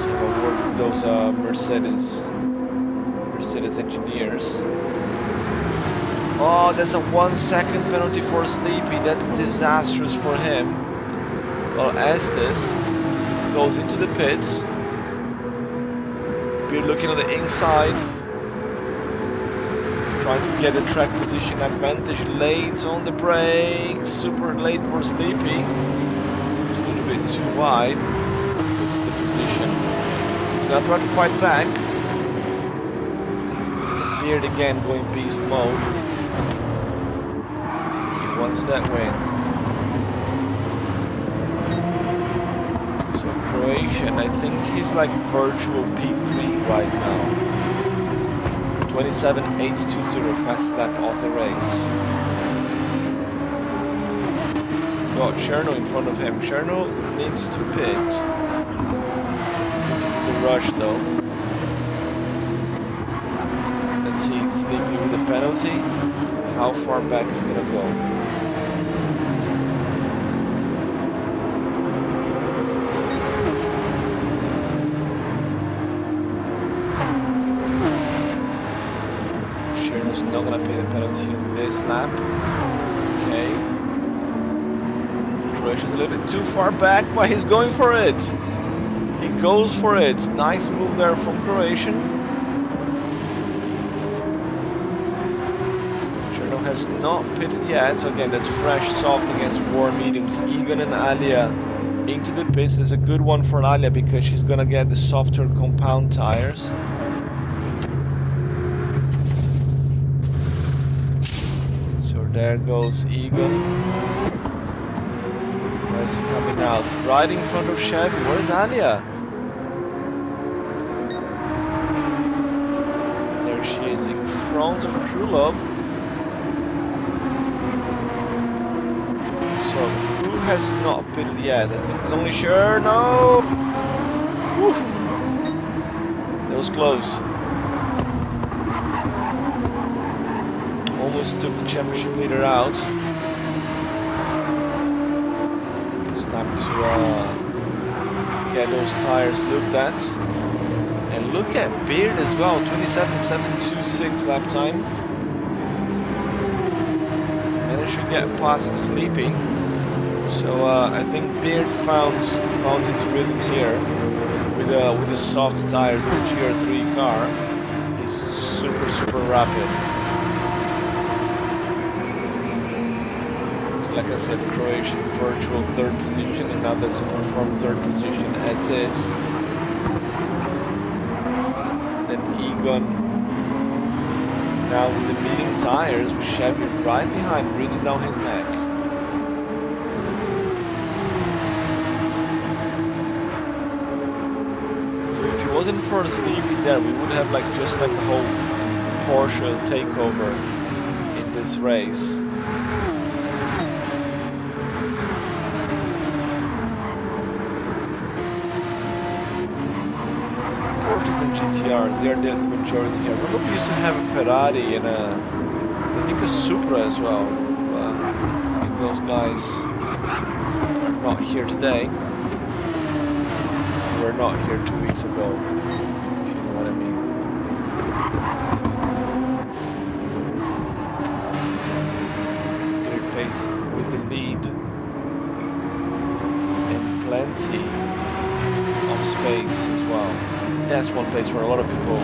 So I'll work with those Mercedes engineers. Oh, that's a 1 second penalty for Sleepy. That's disastrous for him. Well, Estes goes into the pits. We're looking at the inside. Trying to get the track position advantage. Late on the brakes. Super late for Sleepy. It's a little bit too wide. That's the position. Gonna try to fight back. Beard again going beast mode. Wants that win. So Croatian, I think he's like virtual P3 right now. 27.820, fastest lap of the race. He's got Cherno in front of him. Cherno needs to pit. This seems to be the rush though. Let's see, Sleepy with the penalty. How far back is he gonna go? Not gonna pay the penalty in this lap. Okay. Croatia's a little bit too far back, but he's going for it. He goes for it. Nice move there from Croatian. Cherno has not pitted yet. So again, that's fresh soft against warm mediums. Egan and Alia into the pits. There's a good one for Alia because she's gonna get the softer compound tires. There goes Egan. Where is he coming out? Right in front of Chevy. Where's Alia? There she is in front of Krulov. So, who has not pitted yet? I think it's only Cherno. Woo. That was close. Almost took the championship leader out. It's time to get those tires looked at. And look at Beard as well, 27.726 lap time. Managed to get past Sleepy. So I think Beard found his rhythm here with the soft tires of the GR3 car. He's super rapid. So like I said, Croatian virtual third position, and now that's a confirmed third position as is. Then Egon now with the medium tires with Chevy right behind, breathing down his neck. If it wasn't for Sleepy there, we would have just like a whole Porsche takeover in this race. Porsches and GTRs, they are the majority here. Remember we used to have a Ferrari and I think a Supra as well. I think those guys are not here today. We're not here 2 weeks ago, if you know what I mean. Third face with the lead and plenty of space as well. That's one place where a lot of people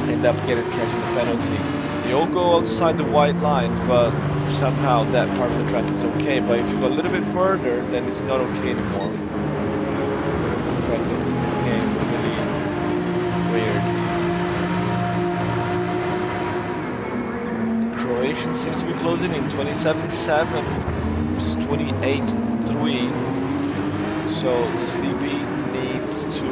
end up catching the penalty. They all go outside the white lines, but somehow that part of the track is okay. But if you go a little bit further, then it's not okay anymore. This game really weird. The Croatian seems to be closing in 27.7, 28.3. So Sleepy needs to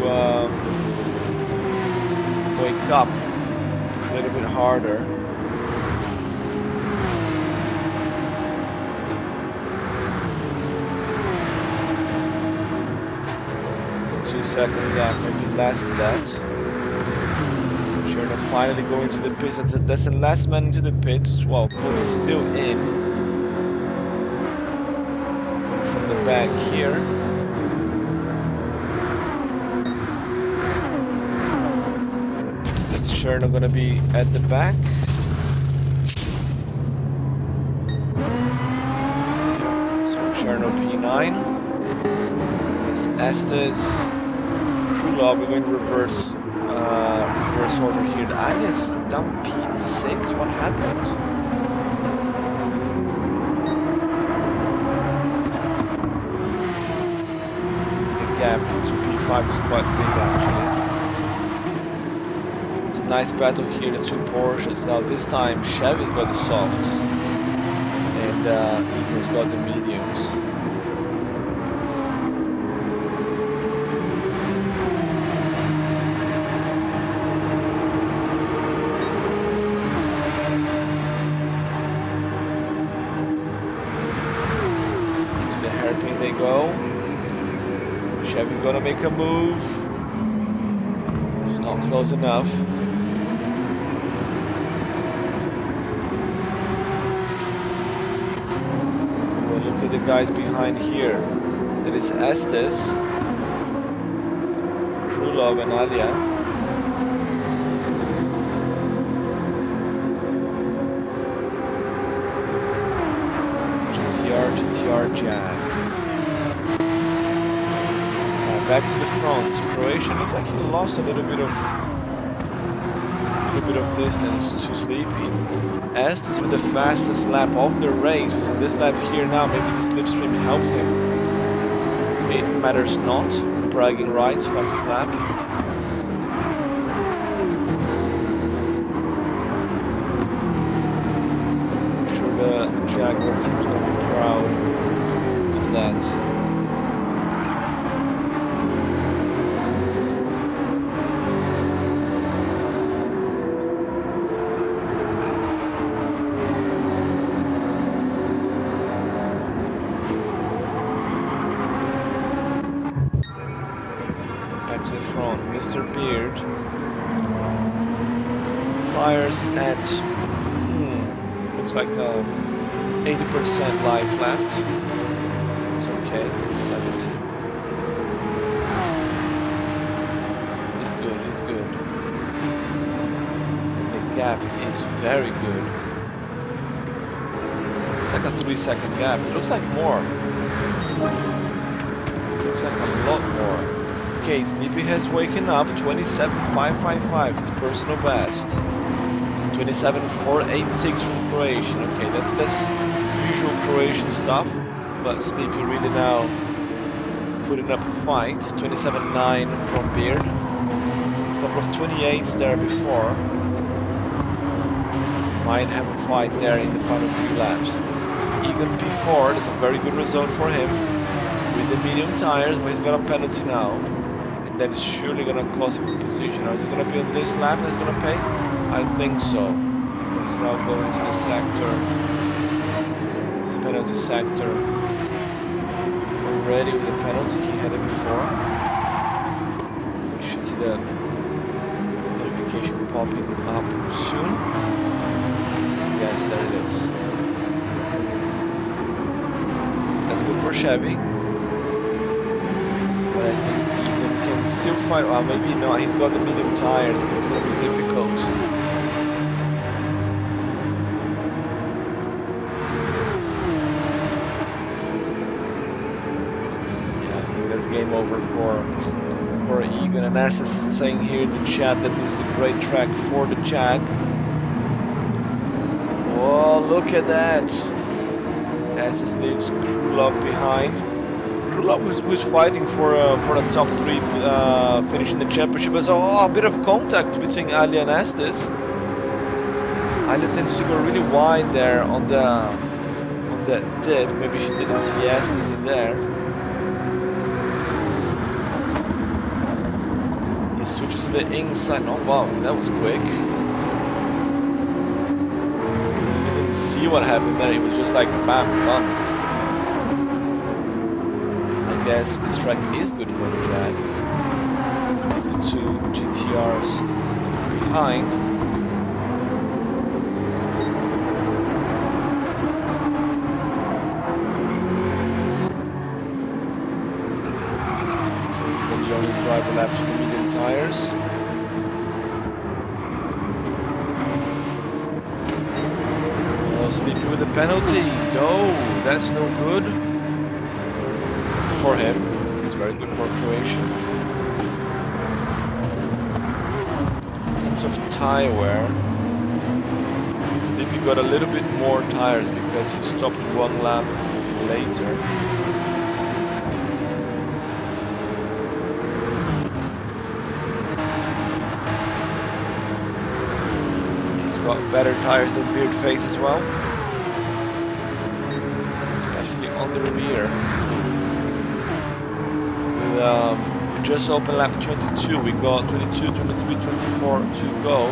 wake up a little bit harder. Second gap, maybe less than that. Cherno finally going to the pits. That's the last man into the pits. Well, Cody's still in. From the back here. Is Cherno gonna be at the back? Yeah. So Cherno P9. Estes. We're going to reverse order here. Alias down P6. What happened? The gap to P5 is quite big actually. It's a nice battle here, the two Porsches. Now this time Chevy's got the softs and Ego's got the mediums. They go. Chevy gonna make a move. Not close enough. Well, look at the guys behind here. That is Estes, Krulov and Alia. GTR Jag. Back to the front. Croatia looked like he lost a little bit of distance to Sleepy. Estes with the fastest lap of the race was in this lap here now. Maybe the slipstream helped him. It matters not. Bragging rights, fastest lap. I'm sure the Jaguar team's gonna be proud of that. Mr. Beard. Tires at looks like 80% life left. It's okay. 70. He's good. He's good. gap is very good. It's like a 3-second gap. It looks like more. It looks like a lot more. Okay, Sleepy has waken up. 27.555, his personal best. 27.486 from Croatian. Okay, that's usual Croatian stuff, but Sleepy really now putting up a fight. 27.9 from Beard. A couple of 28s there before. Might have a fight there in the final few laps. Even P4, that's a very good result for him. With the medium tires, but he's got a penalty now. And that is surely going to cost him a position. Now, is it going to be on this lap that's going to pay? I think so. He's now going to the sector. Penalty sector. Already with the penalty, he had it before. We should see the notification popping up soon. Yes, there it is. That's good for Chevy. But I think Egan can still fight. Well, maybe not. He's got the medium tires. It's going to be difficult. Yeah, I think that's game over for Egan. And as is saying here in the chat that this is a great track for the Jag. Oh, look at that! As leaves Krulov behind. Krulov who's fighting for the top 3 finish in the championship. So, a bit of contact between Alia and Estes. Alia tends to go really wide there on the dip. Maybe she didn't see Estes in there. He switches to the inside. Oh wow, that was quick. See what happened there, he was just like bam, bam. I guess this track is good for the Jag. Leaves the 2 GTRs behind. Then the only driver left with the medium tires. Sleepy with a penalty. No, that's no good for him. It's very good for Croatia. In terms of tire wear, Sleepy got a little bit more tires because he stopped 1 lap later. He's got better tires than Beardface as well. On the rear. We just opened lap 22. We got 22, 23, 24 to go.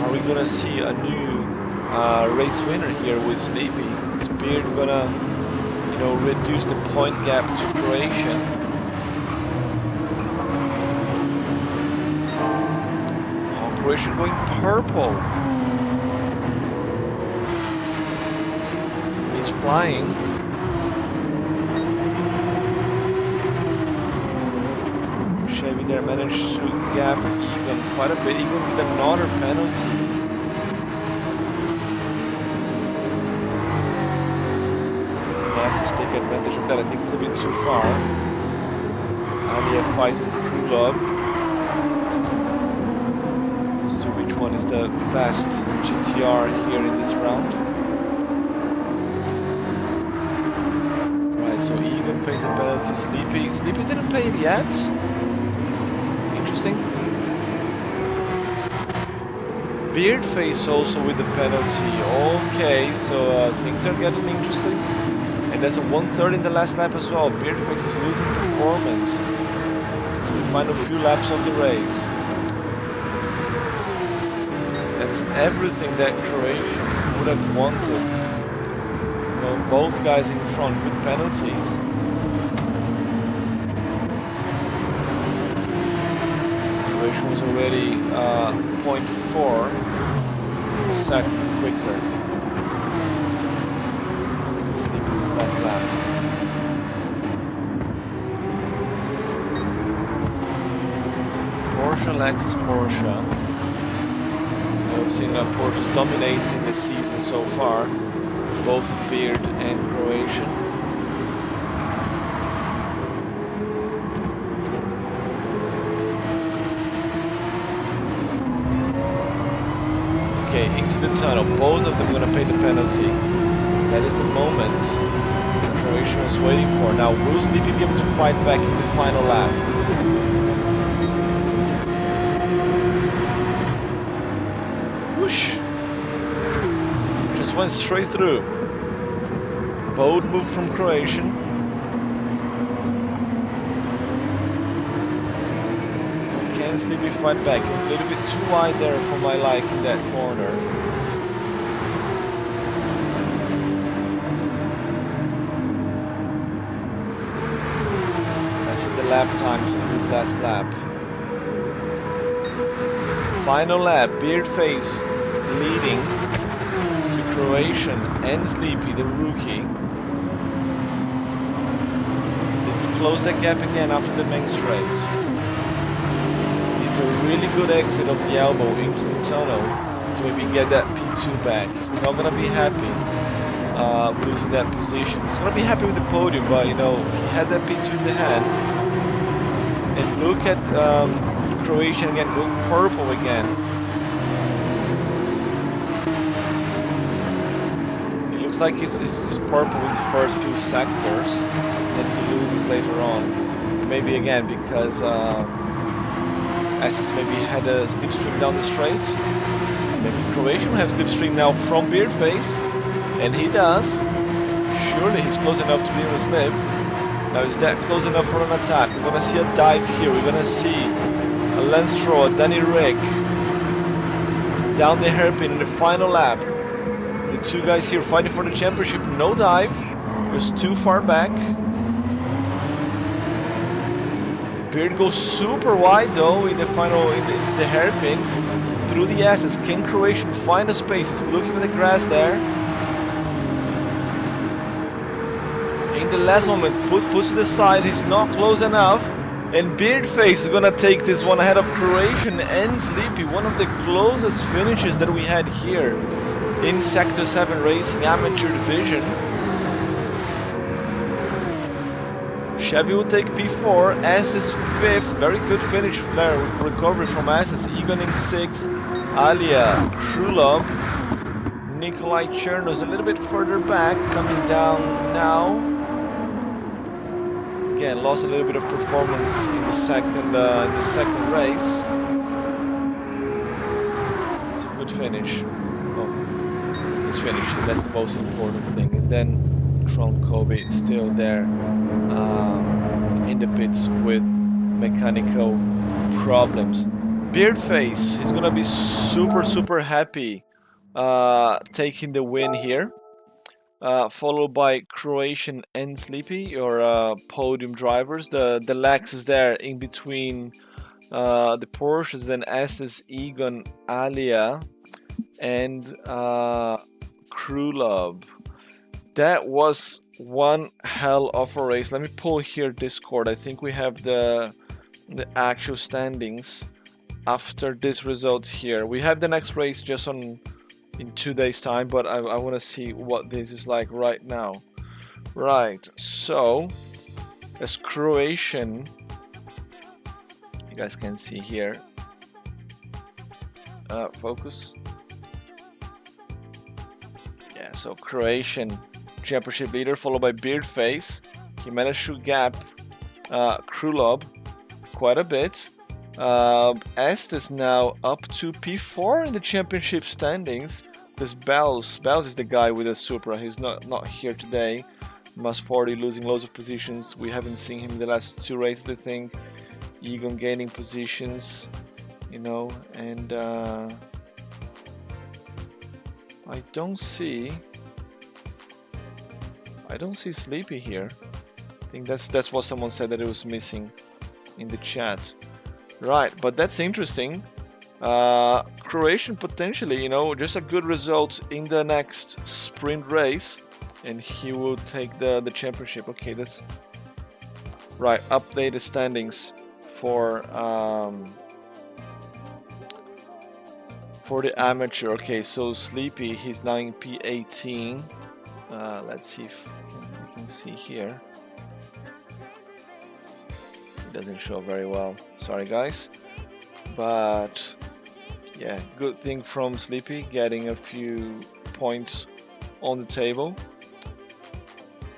Are we gonna see a new race winner here with Sleepy? Is Beard gonna, reduce the point gap to Croatia? Oh, Croatia going purple. Flying. Chevy there managed to gap even quite a bit, even with another penalty. Yes, he's taking advantage of that. I think it's a bit too far. Alia fighting Krulov. As to which one is the best GTR here in this round. So Egan pays a penalty. Sleepy didn't pay it yet. Interesting. Beardface also with the penalty. Okay, so things are getting interesting. And there's a 1/3 in the last lap as well. Beardface is losing performance in the final few laps of the race. That's everything that Croatia would have wanted. Both guys in front with penalties. Croatia was already 0.4 second quicker. Sleeping this last lap. Porsche Lexus Porsche. We've seen Porsches dominating the season so far, both Beard and Croatian. Okay, into the tunnel. Both of them are going to pay the penalty. That is the moment Croatia was waiting for. Now, will Sleepy be able to fight back in the final lap? Whoosh! Just went straight through. Bold move from Croatian. Can Sleepy fight back? A little bit too wide there for my liking, that corner. That's at the lap times on his last lap. Final lap, Beardface leading to Croatian and Sleepy, the rookie. Sleepy closed that gap again after the main straight. It's a really good exit of the elbow into the tunnel to maybe get that P2 back. He's not going to be happy losing that position. He's going to be happy with the podium, but you know, he had that P2 in the hand. And look at Croatian again going purple again. It looks like it's purple in the first few sectors, then he loses later on. Maybe again because SS maybe had a slipstream down the straight. Maybe Croatian will have slipstream now from Beardface, and he does. Surely he's close enough to be in the slip. Now is that close enough for an attack? We're gonna see a dive here. We're gonna see a Lance Stroll, a Danny Rick down the hairpin in the final lap. The two guys here fighting for the championship. No dive. Just too far back. Beard goes super wide though in the final, in the hairpin through the S's. Can Croatian find a space? He's looking at the grass there. In the last moment, push to the side. He's not close enough, and Beardface is gonna take this one ahead of Croatian and Sleepy. One of the closest finishes that we had here in Sector 7 Racing Amateur Division. Chevy will take P4, S is 5th, very good finish there, recovery from SS, Egon in 6th, Alia, Krulov, Nikolai Chernos a little bit further back, coming down now. Again, lost a little bit of performance in the second race. It's a good finish. Well, he's finishing, that's the most important thing. And then Tron Kobe is still there in the pits with mechanical problems. Beardface is gonna be super happy taking the win here, followed by Croatian and Sleepy, your podium drivers. The Lexus there in between the Porsches, then SS, Egon, Alia, and Krulov. That was one hell of a race. Let me pull here Discord. I think we have the actual standings after these results here. We have the next race just in 2 days time, but I want to see what this is like right now. Right, so as Croatian, you guys can see here, focus. Yeah, so Croatian championship leader, followed by Beardface. He managed to gap Krulov quite a bit. Est is now up to P4 in the championship standings. This Bells is the guy with the Supra. He's not here today. Mas 40 losing loads of positions. We haven't seen him in the last 2 races, I think. Egon gaining positions, you know, and I don't see Sleepy here. I think that's what someone said that it was missing in the chat. Right, but that's interesting. Croatian potentially, you know, just a good result in the next sprint race, and he will take the championship. Okay, that's right. Update the standings for For the amateur, okay, so Sleepy, he's now in P18. Let's see if we can see here. It doesn't show very well. Sorry, guys. But yeah, good thing from Sleepy, getting a few points on the table.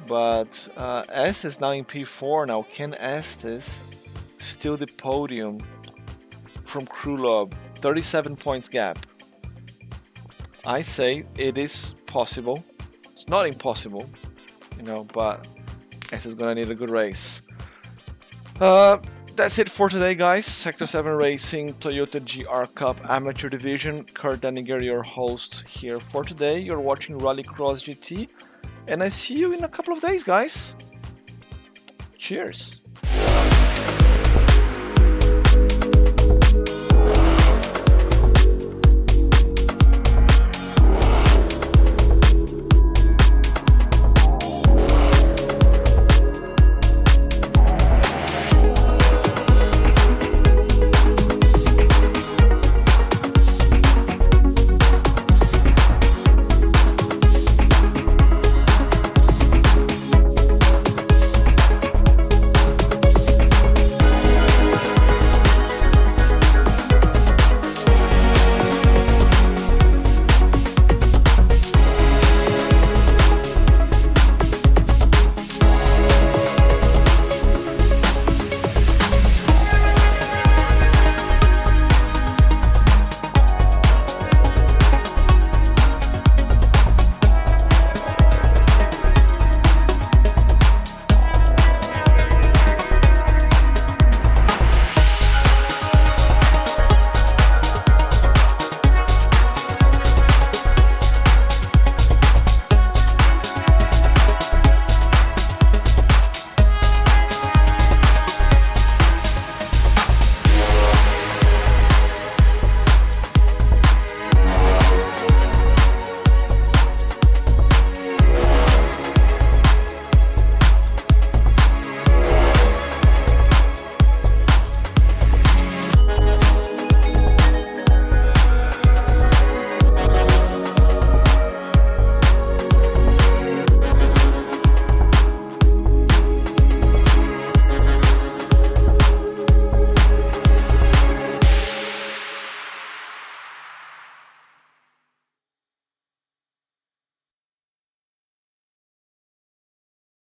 But S is now in P4 now. Can Estes steal the podium from Krulov? 37 points gap. I say it is possible. It's not impossible, you know, but S is gonna need a good race. That's it for today, guys. Sector 7 Racing Toyota GR Cup Amateur Division. Kurt Daniger, your host here for today. You're watching Rallycross GT, and I see you in a couple of days, guys. Cheers.